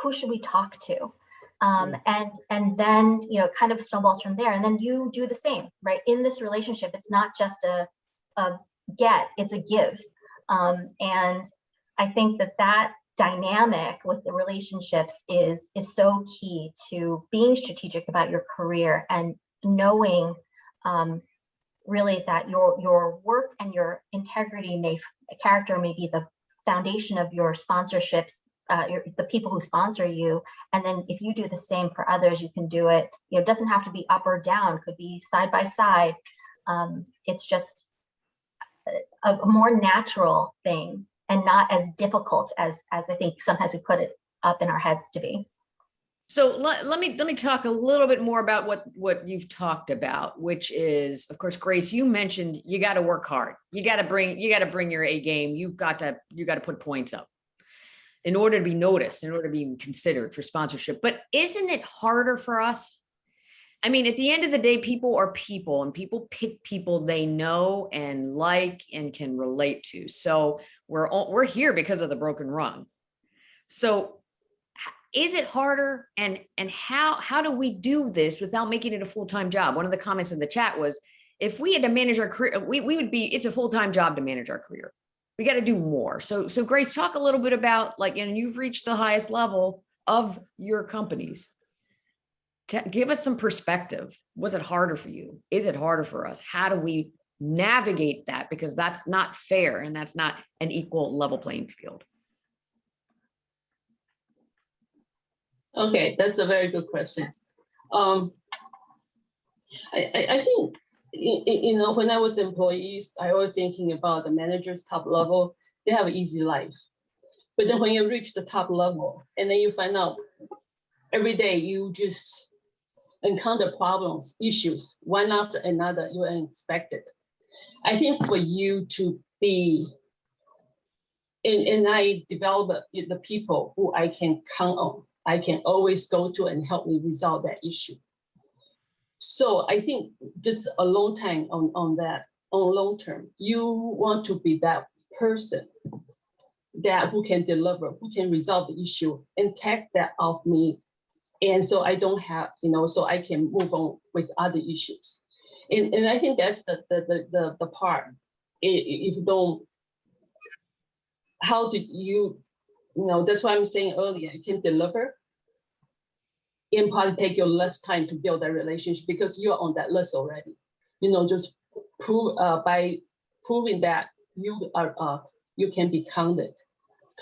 Speaker 4: Who should we talk to? And then, you know, it kind of snowballs from there. And then you do the same, right? In this relationship, it's not just a get, it's a give. And I think that dynamic with the relationships is so key to being strategic about your career, and knowing really that your work and your integrity character may be the foundation of your sponsorships, the people who sponsor you. And then if you do the same for others, you can do it. You know, it doesn't have to be up or down, it could be side by side. It's just a more natural thing, and not as difficult as I think sometimes we put it up in our heads to be.
Speaker 3: So let me talk a little bit more about what you've talked about, which is, of course, Grace, you mentioned you got to work hard. You got to bring your A game. You got to put points up in order to be noticed, in order to be considered for sponsorship. But isn't it harder for us? I mean, at the end of the day, people are people, and people pick people they know and like and can relate to. So we're here because of the broken rung. So is it harder, and how do we do this without making it a full-time job? One of the comments in the chat was, if we had to manage our career, it's a full-time job to manage our career. We got to do more. So Grace, talk a little bit about, like, and you've reached the highest level of your companies. Give us some perspective. Was it harder for you? Is it harder for us? How do we navigate that? Because that's not fair, and that's not an equal level playing field.
Speaker 5: Okay, that's a very good question. I think, you know, when I was employees, I was thinking about the managers top level. They have an easy life. But then when you reach the top level, and then you find out every day you just encounter problems, issues, one after another, you unexpected. I think for you to be, and I develop the people who I can count on, I can always go to and help me resolve that issue. So I think just a long time on that, on long term, you want to be that person that who can deliver, who can resolve the issue and take that off me. And so I don't have, you know, so I can move on with other issues. And I think that's the part. If you don't, how did you, you know, that's what I'm saying earlier, you can deliver. in part take you less time to build that relationship because you're on that list already. Just by proving that you can be counted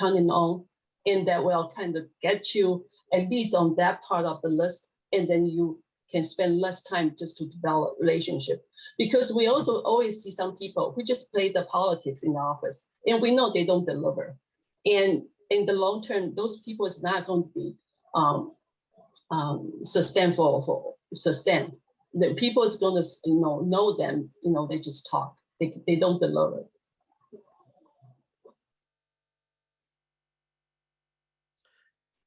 Speaker 5: on, and that will kind of get you at least on that part of the list, and then you can spend less time just to develop relationship. Because we also always see some people who just play the politics in the office, and we know they don't deliver. And in the long term, those people is not going to be sustained. The people is going to know them. They just talk. They don't deliver.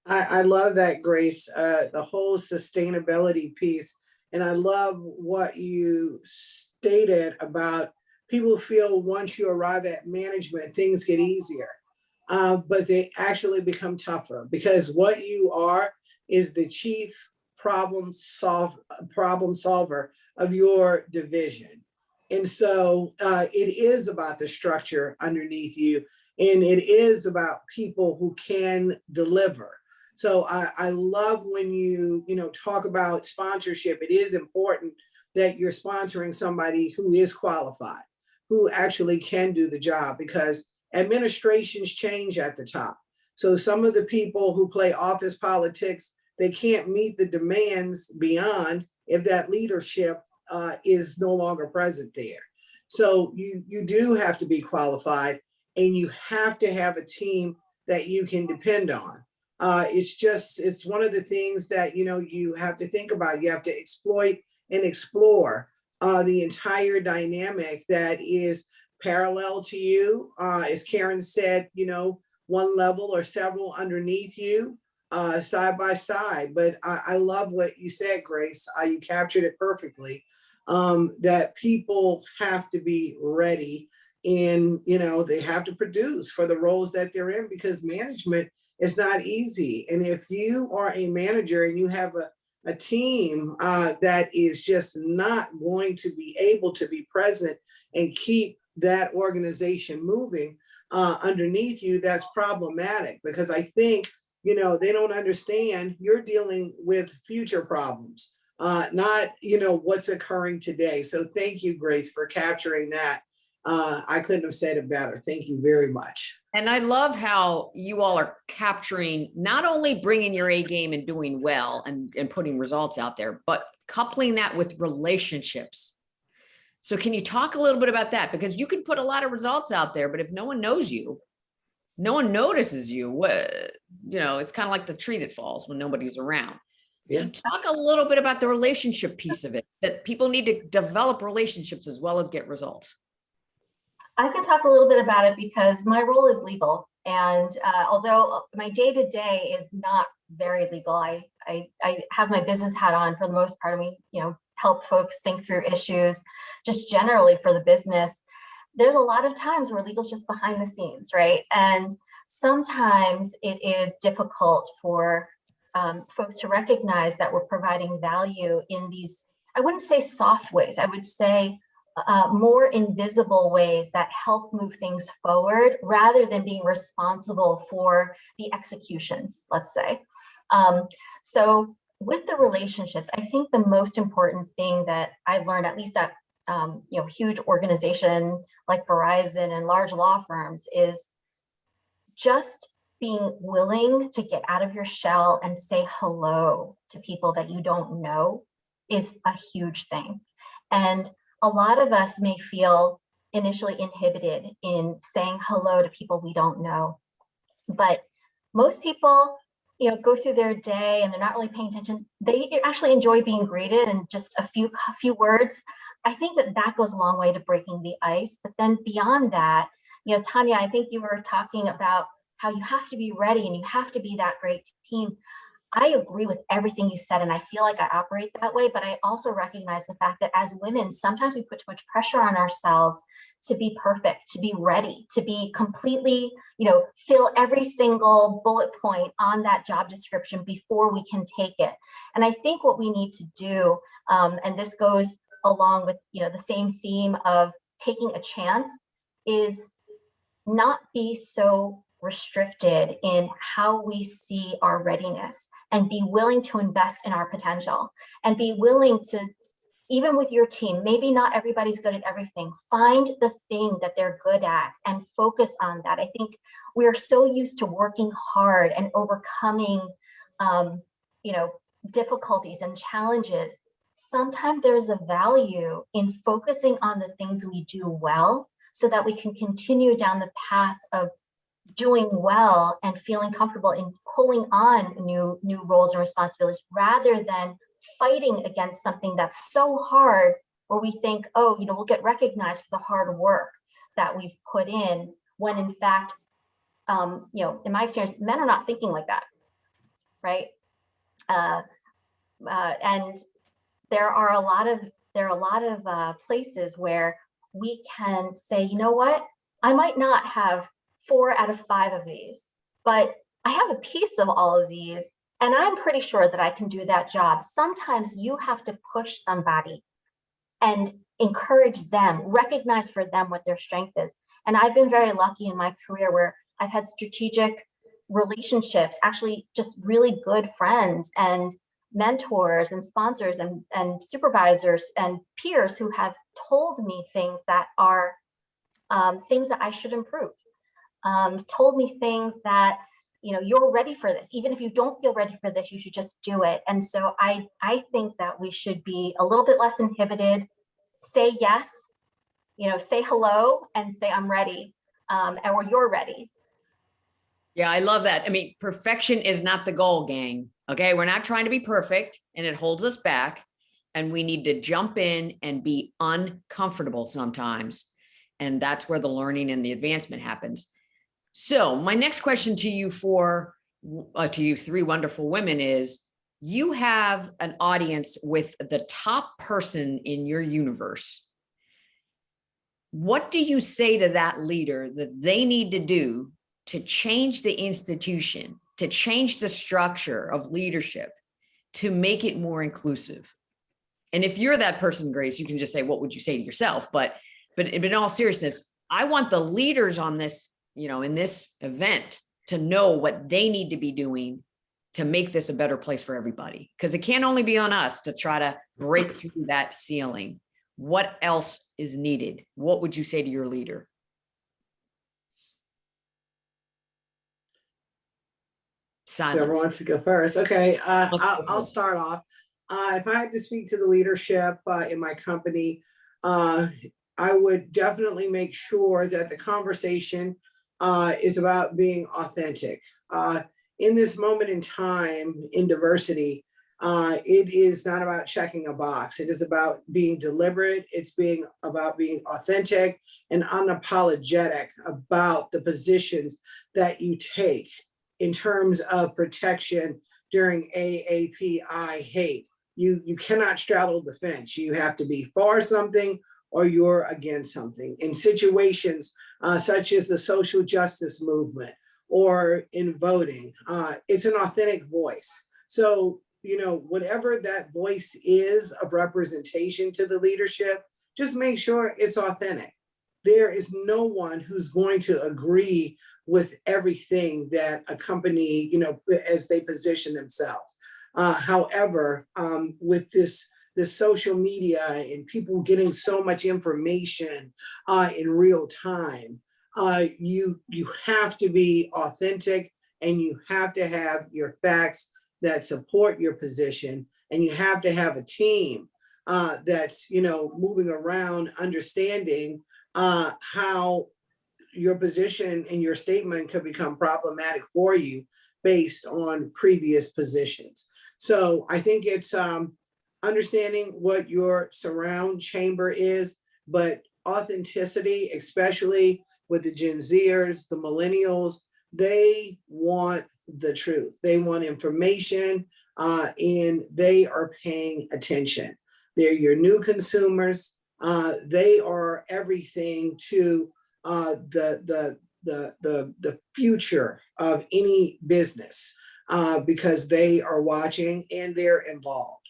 Speaker 6: I love that, Grace, the whole sustainability piece. And I love what you stated about people feel once you arrive at management, things get easier, but they actually become tougher because what you are is the chief problem solver of your division. And so it is about the structure underneath you, and it is about people who can deliver. So I love when you talk about sponsorship. It is important that you're sponsoring somebody who is qualified, who actually can do the job, because administrations change at the top. So some of the people who play office politics, they can't meet the demands beyond if that leadership is no longer present there. So you do have to be qualified, and you have to have a team that you can depend on. It's one of the things that, you have to think about. You have to exploit and explore the entire dynamic that is parallel to you. As Caren said, one level or several underneath you, side by side. But I love what you said, Grace. You captured it perfectly, that people have to be ready, and, they have to produce for the roles that they're in, because management is not easy. And if you are a manager and you have a team that is just not going to be able to be present and keep that organization moving underneath you, that's problematic, because I think, they don't understand you're dealing with future problems, not, what's occurring today. So thank you, Grace, for capturing that. I couldn't have said it better. Thank you very much.
Speaker 3: And I love how you all are capturing, not only bringing your A game and doing well and putting results out there, but coupling that with relationships. So can you talk a little bit about that? Because you can put a lot of results out there, but if no one knows you, no one notices you, it's kind of like the tree that falls when nobody's around. Yeah. So talk a little bit about the relationship piece of it, that people need to develop relationships as well as get results.
Speaker 4: I can talk a little bit about it because my role is legal. And although my day-to-day is not very legal, I have my business hat on for the most part. Help folks think through issues just generally for the business. There's a lot of times where legal's just behind the scenes, right? And sometimes it is difficult for folks to recognize that we're providing value in these, I wouldn't say soft ways, I would say more invisible ways that help move things forward rather than being responsible for the execution, let's say. So with the relationships, I think the most important thing that I've learned, at least at huge organization like Verizon and large law firms, is just being willing to get out of your shell and say hello to people that you don't know is a huge thing. And a lot of us may feel initially inhibited in saying hello to people we don't know. But most people, go through their day and they're not really paying attention. They actually enjoy being greeted, and just a few words. I think that goes a long way to breaking the ice. But then beyond that, Tanya, I think you were talking about how you have to be ready and you have to be that great team. I agree with everything you said, and I feel like I operate that way, but I also recognize the fact that as women, sometimes we put too much pressure on ourselves to be perfect, to be ready, to be completely, fill every single bullet point on that job description before we can take it. And I think what we need to do, and this goes along with, the same theme of taking a chance, is not be so restricted in how we see our readiness. and be willing to invest in our potential and be willing to, even with your team, maybe not everybody's good at everything. Find the thing that they're good at and focus on that. I think we're so used to working hard and overcoming, difficulties and challenges. Sometimes there's a value in focusing on the things we do well so that we can continue down the path of doing well and feeling comfortable in pulling on new roles and responsibilities rather than fighting against something that's so hard where we think, oh, we'll get recognized for the hard work that we've put in, when in fact, in my experience, men are not thinking like that, right? And there are a lot of places where we can say, you know what, I might not have 4 out of 5 of these, but I have a piece of all of these, and I'm pretty sure that I can do that job. Sometimes you have to push somebody and encourage them, recognize for them what their strength is. And I've been very lucky in my career where I've had strategic relationships, actually just really good friends and mentors and sponsors and supervisors and peers who have told me things that are things that I should improve. Told me things that, you're ready for this. Even if you don't feel ready for this, you should just do it. And so I think that we should be a little bit less inhibited, say yes, say hello and say, I'm ready, or you're ready.
Speaker 3: Yeah, I love that. I mean, perfection is not the goal, gang. Okay. We're not trying to be perfect, and it holds us back, and we need to jump in and be uncomfortable sometimes. And that's where the learning and the advancement happens. So my next question to you to you 3 wonderful women is, you have an audience with the top person in your universe. What do you say to that leader that they need to do to change the institution, to change the structure of leadership, to make it more inclusive? And if you're that person, Grace, you can just say, what would you say to yourself? But in all seriousness, I want the leaders on this, in this event, to know what they need to be doing to make this a better place for everybody. Because it can't only be on us to try to break through that ceiling. What else is needed? What would you say to your leader? Silence.
Speaker 6: Whoever wants to go first. Okay, I'll start off. If I had to speak to the leadership in my company, I would definitely make sure that the conversation is about being authentic. In this moment in time, in diversity, it is not about checking a box. It is about being deliberate. It's about being authentic and unapologetic about the positions that you take in terms of protection during AAPI hate. You cannot straddle the fence. You have to be for something or you're against something. In situations such as the social justice movement or in voting, it's an authentic voice. So, whatever that voice is of representation to the leadership, just make sure it's authentic. There is no one who's going to agree with everything that a company, as they position themselves. However, with this social media and people getting so much information in real time, you have to be authentic, and you have to have your facts that support your position, and you have to have a team that's moving around, understanding how your position and your statement could become problematic for you based on previous positions. So I think it's understanding what your surround chamber is, but authenticity, especially with the Gen Zers, the millennials, they want the truth. They want information, and they are paying attention. They're your new consumers. They are everything to the future of any business, because they are watching and they're involved.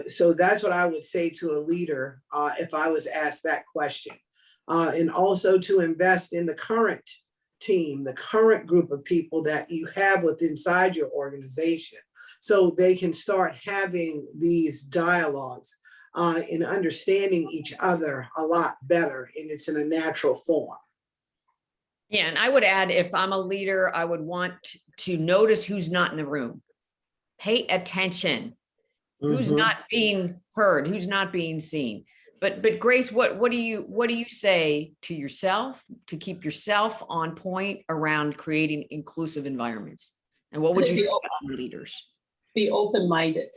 Speaker 6: So that's what I would say to a leader if I was asked that question. And also to invest in the current team, the current group of people that you have inside your organization, so they can start having these dialogues and understanding each other a lot better, and it's in a natural form.
Speaker 3: Yeah, and I would add, if I'm a leader, I would want to notice who's not in the room. Pay attention. Who's not being heard, who's not being seen. But Grace, what do you say to yourself to keep yourself on point around creating inclusive environments? And what would you say to leaders?
Speaker 5: Be open-minded.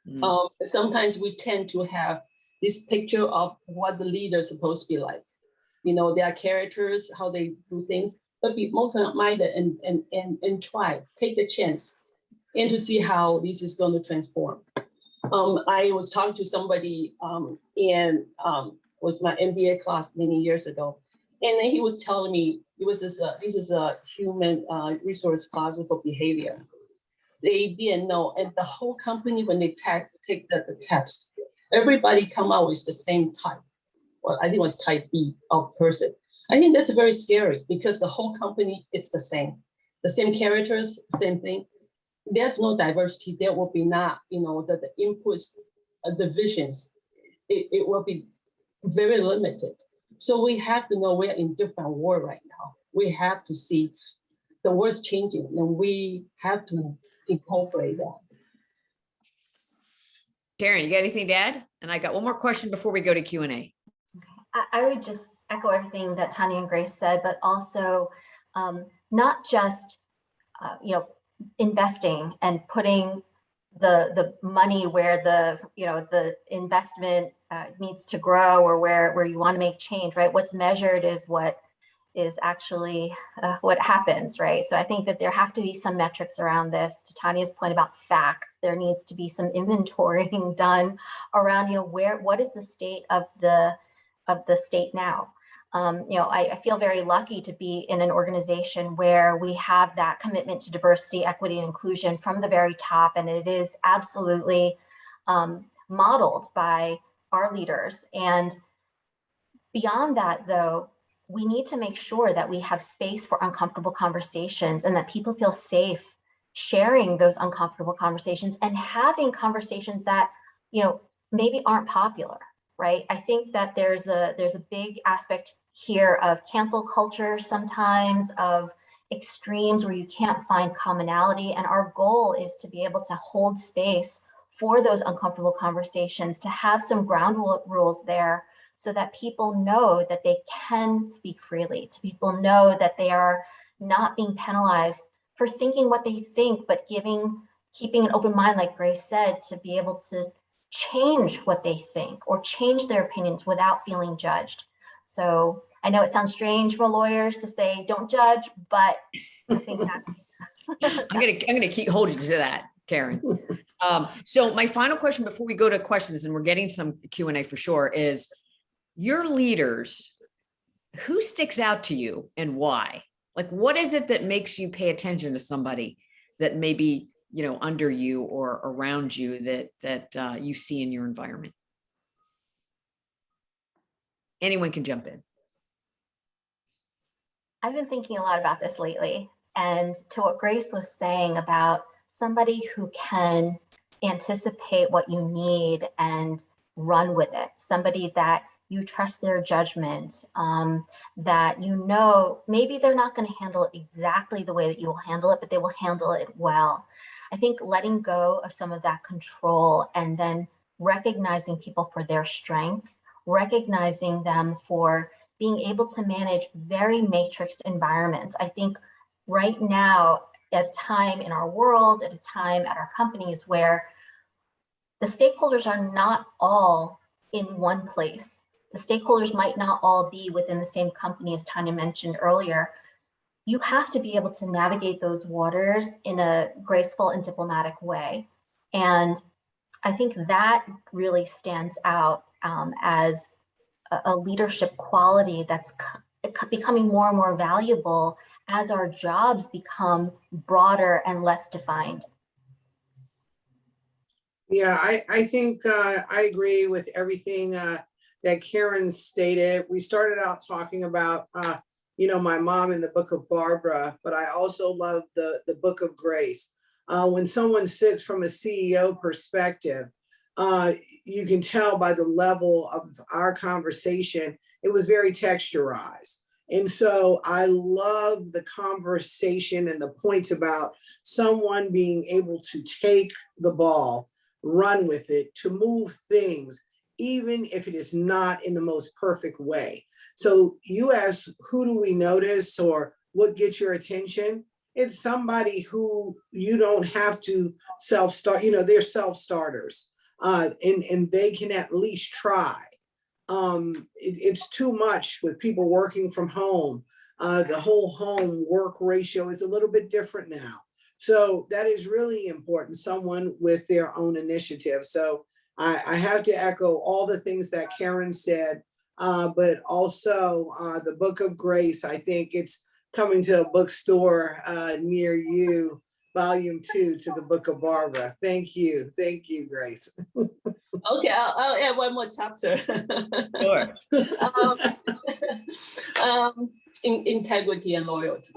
Speaker 3: Mm.
Speaker 5: Sometimes we tend to have this picture of what the leader is supposed to be like. You know, their characters, how they do things, but be open-minded and try, take the chance, and to see how this is going to transform. I was talking to somebody was my MBA class many years ago, and then he was telling me this is a human resource class for behavior. They didn't know, and the whole company, when they take the test, everybody come out with the same type. Well, I think it was type B of person. I think that's very scary because the whole company, it's the same characters, same thing. There's no diversity. There will be not, you know, the inputs, the visions. It will be very limited. So we have to know we're in different world right now. We have to see the world's changing, and we have to incorporate that.
Speaker 3: Caren, you got anything to add? And I got one more question before we go to Q&A.
Speaker 4: I would just echo everything that Tanya and Grace said, but also not just, investing and putting the money where the investment needs to grow, or where you want to make change, right? What's measured is what is actually what happens, right? So I think that there have to be some metrics around this. To Tanya's point about facts, there needs to be some inventorying done around, what is the state of the state now? I feel very lucky to be in an organization where we have that commitment to diversity, equity, and inclusion from the very top, and it is absolutely modeled by our leaders. And beyond that, though, we need to make sure that we have space for uncomfortable conversations and that people feel safe sharing those uncomfortable conversations and having conversations that, maybe aren't popular, right? I think that there's a big aspect here of cancel culture sometimes, of extremes where you can't find commonality. And our goal is to be able to hold space for those uncomfortable conversations, to have some ground rules there so that people know that they can speak freely, to people know that they are not being penalized for thinking what they think, but keeping an open mind, like Grace said, to be able to change what they think or change their opinions without feeling judged. So I know it sounds strange for lawyers to say, don't judge, but I think that's.
Speaker 3: I'm gonna hold you to that, Caren. So my final question before we go to questions, and we're getting some Q&A for sure, is your leaders, who sticks out to you and why? Like, what is it that makes you pay attention to somebody that maybe, under you or around you that you see in your environment? Anyone can jump in.
Speaker 4: I've been thinking a lot about this lately, and to what Grace was saying about somebody who can anticipate what you need and run with it, somebody that you trust their judgment, that maybe they're not going to handle it exactly the way that you will handle it, but they will handle it well. I think letting go of some of that control and then recognizing people for their strengths, recognizing them for being able to manage very matrixed environments. I think right now, at a time in our world, at a time at our companies where the stakeholders are not all in one place. The stakeholders might not all be within the same company, as Tanya mentioned earlier. You have to be able to navigate those waters in a graceful and diplomatic way. And I think that really stands out as a leadership quality that's becoming more and more valuable as our jobs become broader and less defined.
Speaker 6: Yeah, I think I agree with everything that Caren stated. We started out talking about my mom in the Book of Barbara, but I also love the Book of Grace. When someone sits from a CEO perspective, you can tell by the level of our conversation, it was very texturized. And so I love the conversation and the points about someone being able to take the ball, run with it, to move things, even if it is not in the most perfect way. So you ask, who do we notice or what gets your attention? It's somebody who you don't have to self-start, they're self-starters, and they can at least try. It's too much with people working from home. The whole home work ratio is a little bit different now. So that is really important, someone with their own initiative. So I have to echo all the things that Caren said, but also the Book of Grace. I think it's coming to a bookstore near you, volume 2 to the Book of Barbara. Thank you, Grace.
Speaker 5: Okay, I'll add one more chapter.
Speaker 3: Sure.
Speaker 5: Integrity and loyalty.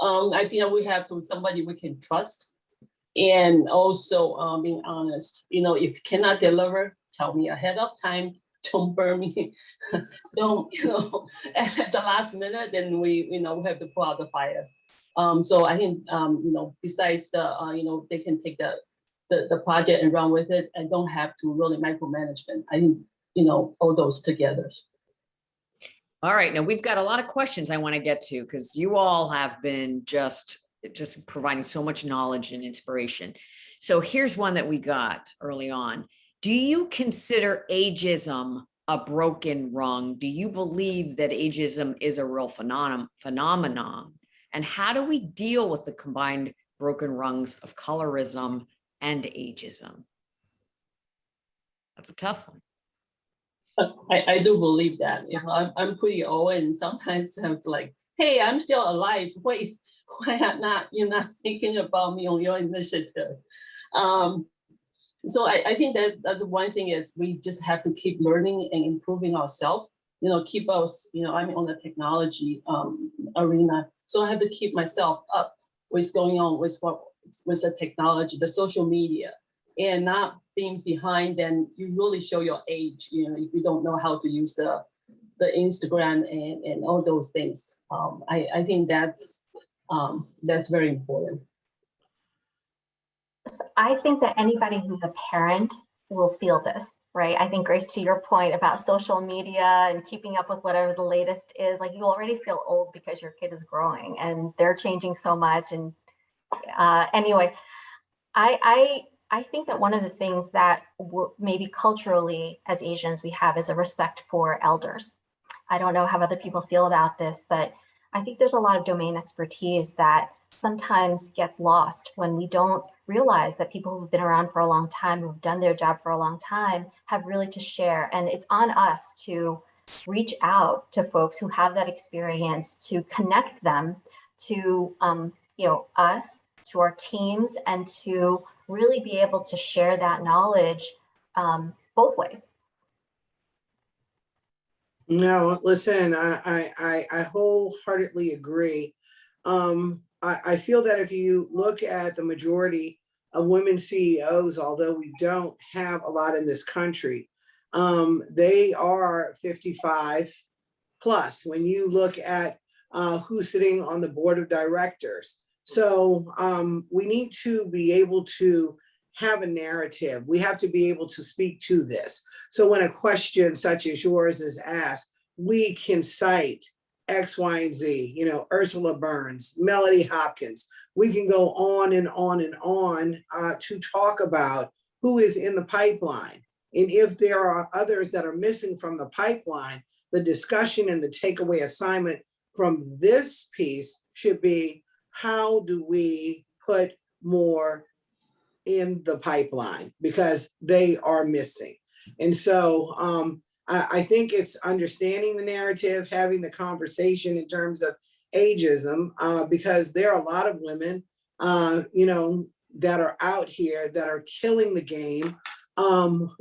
Speaker 5: I think we have to somebody we can trust, and also being honest. If you cannot deliver, tell me ahead of time. Don't burn me. Don't at the last minute, then we have to put out the fire. So I think besides the they can take the project and run with it and don't have to really micromanagement. I think all those together.
Speaker 3: All right, now we've got a lot of questions I want to get to because you all have been just providing so much knowledge and inspiration. So here's one that we got early on. Do you consider ageism a broken rung? Do you believe that ageism is a real phenomenon? And how do we deal with the combined broken rungs of colorism and ageism? That's a tough one.
Speaker 5: I do believe that. I'm pretty old, and sometimes I was like, hey, I'm still alive. Wait, why you're not thinking about me on your initiative? So I think that's one thing is we just have to keep learning and improving ourselves. Keep us. I'm on the technology arena, so I have to keep myself up with what's going on with the technology, the social media, and not being behind. Then you really show your age. If you don't know how to use the Instagram and all those things. I think that's very important.
Speaker 4: I think that anybody who's a parent will feel this, right? I think, Grace, to your point about social media and keeping up with whatever the latest is, like you already feel old because your kid is growing and they're changing so much. And anyway, I think that one of the things that maybe culturally as Asians we have is a respect for elders. I don't know how other people feel about this, but I think there's a lot of domain expertise that sometimes gets lost when we don't realize that people who've been around for a long time, who've done their job for a long time, have really to share. And it's on us to reach out to folks who have that experience, to connect them to us, to our teams, and to really be able to share that knowledge both ways.
Speaker 6: No, listen, I wholeheartedly agree. I feel that if you look at the majority of women CEOs, although we don't have a lot in this country, they are 55 plus when you look at who's sitting on the board of directors. So we need to be able to have a narrative. We have to be able to speak to this. So when a question such as yours is asked, we can cite X, Y, and Z, Ursula Burns, Melody Hopkins. We can go on and on and on to talk about who is in the pipeline. And if there are others that are missing from the pipeline, the discussion and the takeaway assignment from this piece should be, how do we put more in the pipeline, because they are missing. And so I think it's understanding the narrative, having the conversation in terms of ageism, because there are a lot of women, that are out here that are killing the game,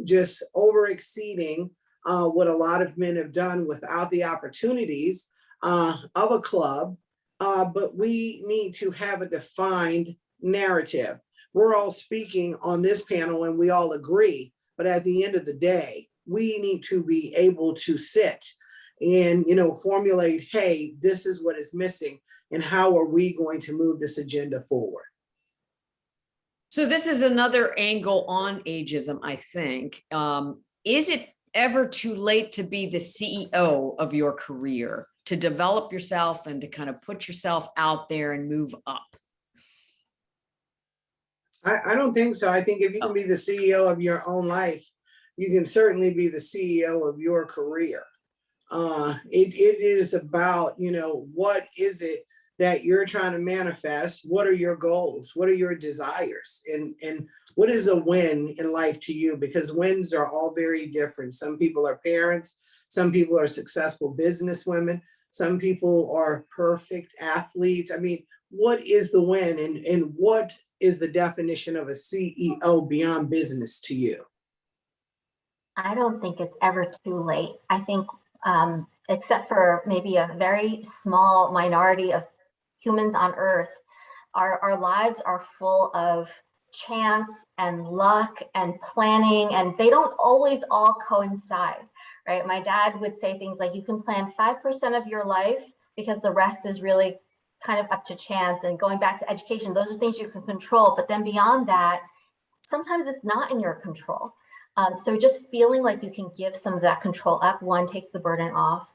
Speaker 6: just over exceeding what a lot of men have done without the opportunities. of a club, but we need to have a defined narrative. We're all speaking on this panel and we all agree, but at the end of the day, we need to be able to sit and, formulate, hey, this is what is missing and how are we going to move this agenda forward?
Speaker 3: So this is another angle on ageism, I think. Is it ever too late to be the CEO of your career, to develop yourself and to kind of put yourself out there and move up?
Speaker 6: I don't think so. I think if you can be the CEO of your own life, you can certainly be the CEO of your career. It is about, what is it that you're trying to manifest? What are your goals? What are your desires? And what is a win in life to you? Because wins are all very different. Some people are parents. Some people are successful businesswomen. Some people are perfect athletes. I mean, what is the win and what is the definition of a CEO beyond business to you?
Speaker 4: I don't think it's ever too late. I think, except for maybe a very small minority of humans on Earth, our lives are full of chance and luck and planning, and they don't always all coincide, right? My dad would say things like, you can plan 5% of your life because the rest is really kind of up to chance. And going back to education, those are things you can control. But then beyond that, sometimes it's not in your control. So just feeling like you can give some of that control up, one, takes the burden off.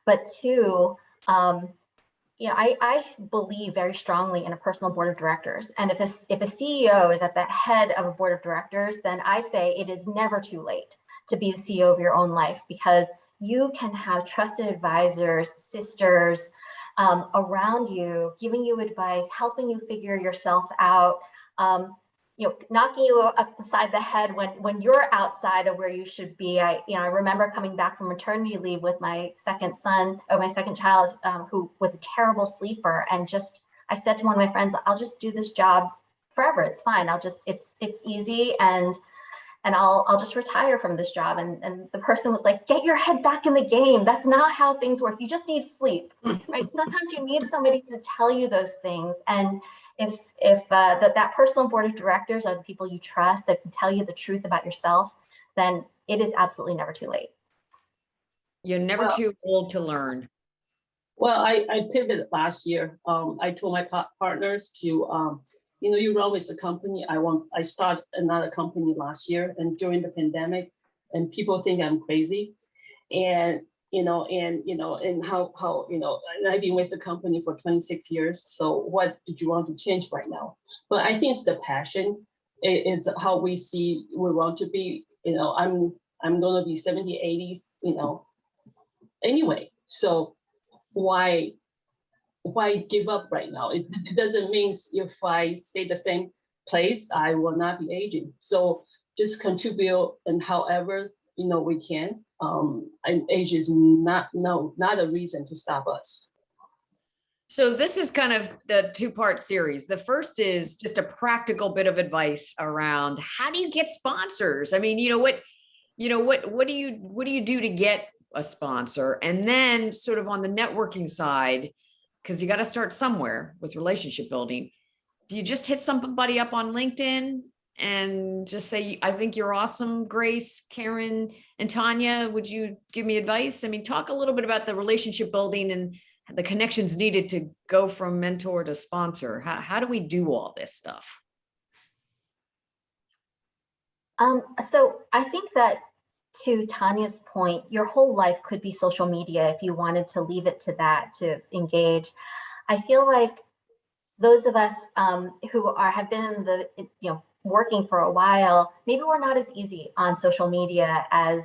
Speaker 4: But two, I believe very strongly in a personal board of directors. And if a CEO is at the head of a board of directors, then I say it is never too late to be the CEO of your own life, because you can have trusted advisors, sisters around you, giving you advice, helping you figure yourself out, knocking you upside the head when you're outside of where you should be. I remember coming back from maternity leave with my second child, who was a terrible sleeper. And I said to one of my friends, I'll just do this job forever. It's fine. It's easy. And I'll just retire from this job. And the person was like, get your head back in the game. That's not how things work. You just need sleep, right? Sometimes you need somebody to tell you those things. And if that personal board of directors are the people you trust that can tell you the truth about yourself, then it is absolutely never too late.
Speaker 3: You're never too old to learn.
Speaker 5: Well, I pivoted last year. I told my partners to, you run with the company. I started another company last year, and during the pandemic, and people think I'm crazy, and and how and I've been with the company for 26 years. So what did you want to change right now? But I think it's the passion. It's how we want to be. I'm going to be 70, 80s. Anyway, so why give up right now? It doesn't mean if I stay the same place, I will not be aging. So just contribute and however we can. And age is not a reason to stop us.
Speaker 3: So this is kind of the two-part series. The first is just a practical bit of advice around how do you get sponsors? I mean, what do you do to get a sponsor? And then sort of on the networking side, because you got to start somewhere with relationship building. Do you just hit somebody up on LinkedIn and just say, I think you're awesome, Grace, Caren, and Tanya, would you give me advice? I mean, talk a little bit about the relationship building and the connections needed to go from mentor to sponsor. How do we do all this stuff?
Speaker 4: So I think that, to Tanya's point, your whole life could be social media if you wanted to leave it to that, to engage. I feel like those of us who have been in the, working for a while, maybe we're not as easy on social media as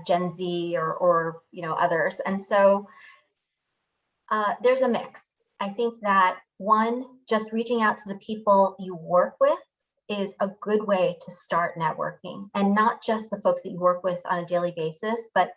Speaker 4: Gen Z or others. And so there's a mix. I think that one, just reaching out to the people you work with is a good way to start networking, and not just the folks that you work with on a daily basis, but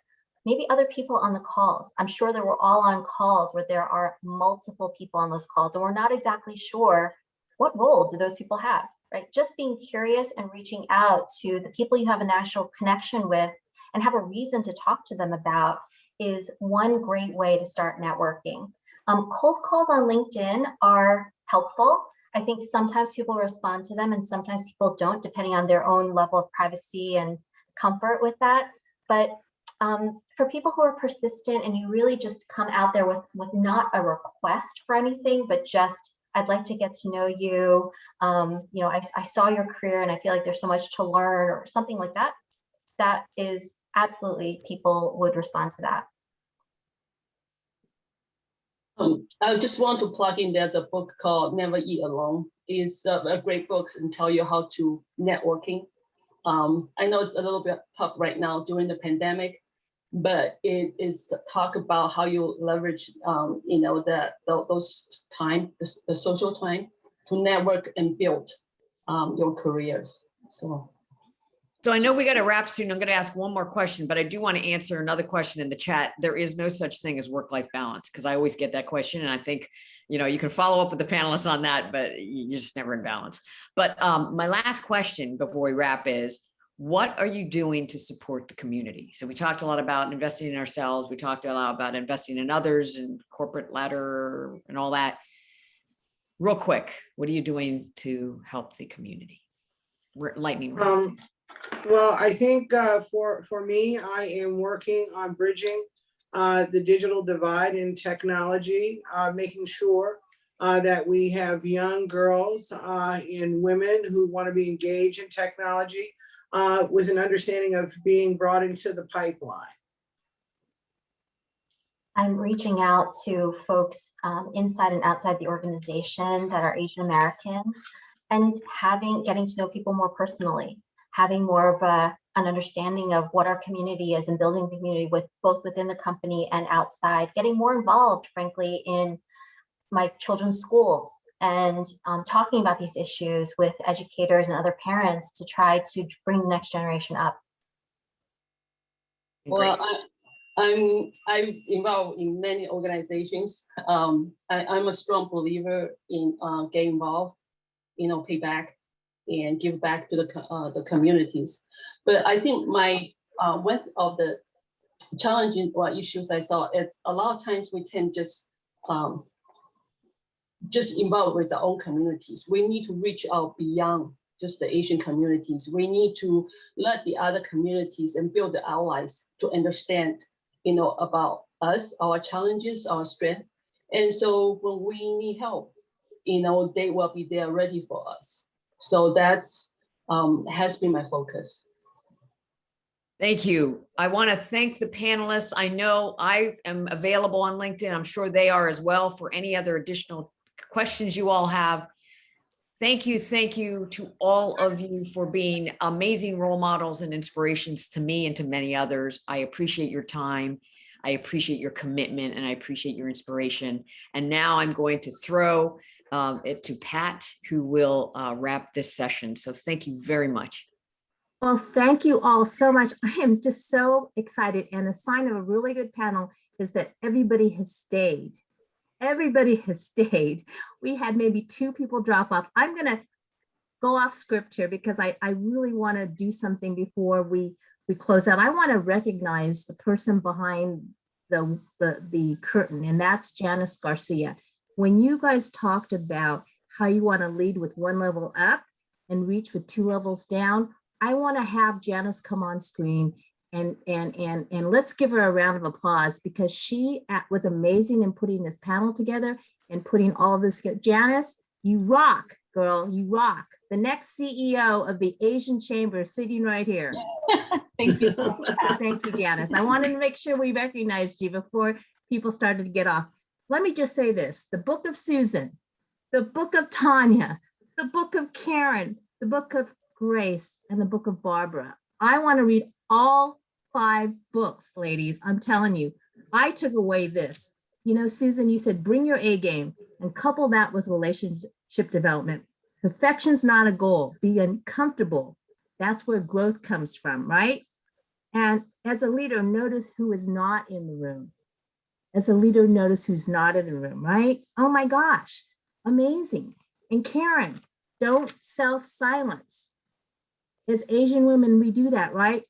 Speaker 4: maybe other people on the calls. I'm sure that we're all on calls where there are multiple people on those calls, and we're not exactly sure what role do those people have, right? Just being curious and reaching out to the people you have a natural connection with and have a reason to talk to them about is one great way to start networking. Cold calls on LinkedIn are helpful. I think sometimes people respond to them and sometimes people don't, depending on their own level of privacy and comfort with that. But for people who are persistent and you really just come out there with not a request for anything, but just, I'd like to get to know you. You know, I saw your career and I feel like there's so much to learn or something like that. That is absolutely, people would respond to that.
Speaker 5: I just want to plug in, there's a book called Never Eat Alone. It's a great book and tell you how to networking. I know it's a little bit tough right now during the pandemic, but it is talk about how you leverage, you know, those time, the social time to network and build your careers.
Speaker 3: So I know we got to wrap soon. I'm going to ask one more question, but I do want to answer another question in the chat. There is no such thing as work-life balance, because I always get that question. And I think, you know, you can follow up with the panelists on that, but you're just never in balance. But my last question before we wrap is, what are you doing to support the community? So we talked a lot about investing in ourselves. We talked a lot about investing in others and corporate ladder and all that. Real quick, what are you doing to help the community? Lightning round.
Speaker 6: Well, I think for me, I am working on bridging the digital divide in technology, making sure that we have young girls and women who want to be engaged in technology with an understanding of being brought into the pipeline.
Speaker 4: I'm reaching out to folks inside and outside the organization that are Asian American and getting to know people more personally, having more of an understanding of what our community is and building the community with both within the company and outside, getting more involved, frankly, in my children's schools and talking about these issues with educators and other parents to try to bring the next generation up.
Speaker 5: Well, I'm involved in many organizations. I'm a strong believer in get involved, you know, pay back and give back to the communities. But I think one of the challenging issues I saw is a lot of times we can just involve with our own communities. We need to reach out beyond just the Asian communities. We need to let the other communities and build the allies to understand, you know, about us, our challenges, our strength. And so when we need help, you know, they will be there ready for us. So that's has been my focus.
Speaker 3: Thank you. I want to thank the panelists. I know I am available on LinkedIn. I'm sure they are as well for any other additional questions you all have. Thank you to all of you for being amazing role models and inspirations to me and to many others. I appreciate your time. I appreciate your commitment and I appreciate your inspiration. And now I'm going to throw it to Pat, who will wrap this session. So thank you very much.
Speaker 7: Well, thank you all so much. I am just so excited. And a sign of a really good panel is that everybody has stayed. Everybody has stayed. We had maybe 2 people drop off. I'm going to go off script here because I really want to do something before we close out. I want to recognize the person behind the curtain, and that's Janice Garcia. When you guys talked about how you want to lead with 1 level up and reach with 2 levels down, I want to have Janice come on screen and let's give her a round of applause because she was amazing in putting this panel together and putting all of this together. Janice, you rock, girl, you rock. The next CEO of the Asian Chamber sitting right here.
Speaker 2: Thank you so much.
Speaker 7: Thank you, Janice. I wanted to make sure we recognized you before people started to get off. Let me just say this, the book of Susan, the book of Tanya, the book of Caren, the book of Grace, and the book of Barbara. I want to read all 5 books, ladies. I'm telling you, I took away this. You know, Susan, you said, bring your A game and couple that with relationship development. Perfection's not a goal. Be uncomfortable. That's where growth comes from, right? And as a leader, notice who is not in the room. As a leader, notice who's not in the room, right? Oh my gosh, amazing. And Caren, don't self-silence. As Asian women, we do that, right?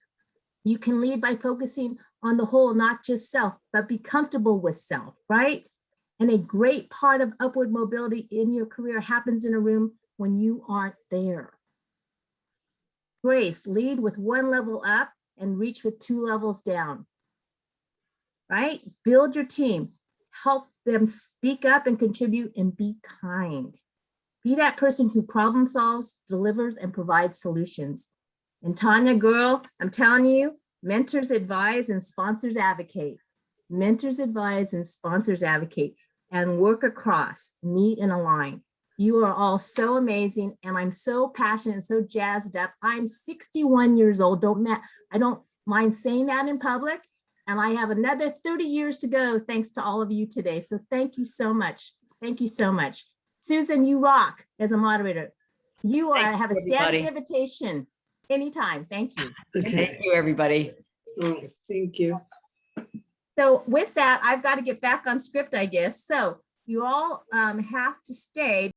Speaker 7: You can lead by focusing on the whole, not just self, but be comfortable with self, right? And a great part of upward mobility in your career happens in a room when you aren't there. Grace, lead with 1 level up and reach with 2 levels down, right? Build your team, help them speak up and contribute, and be kind. Be that person who problem solves, delivers, and provides solutions. And Tanya, girl, I'm telling you, mentors advise and sponsors advocate. Mentors advise and sponsors advocate, and work across, meet and align. You are all so amazing, and I'm so passionate and so jazzed up. I'm 61 years old. I don't mind saying that in public, and I have another 30 years to go thanks to all of you today. So thank you so much. Thank you so much. Susan, you rock as a moderator. You are, have a standing invitation anytime. Thank you.
Speaker 3: Thank you, everybody.
Speaker 6: Oh, thank you.
Speaker 7: So with that, I've got to get back on script, I guess. So you all have to stay.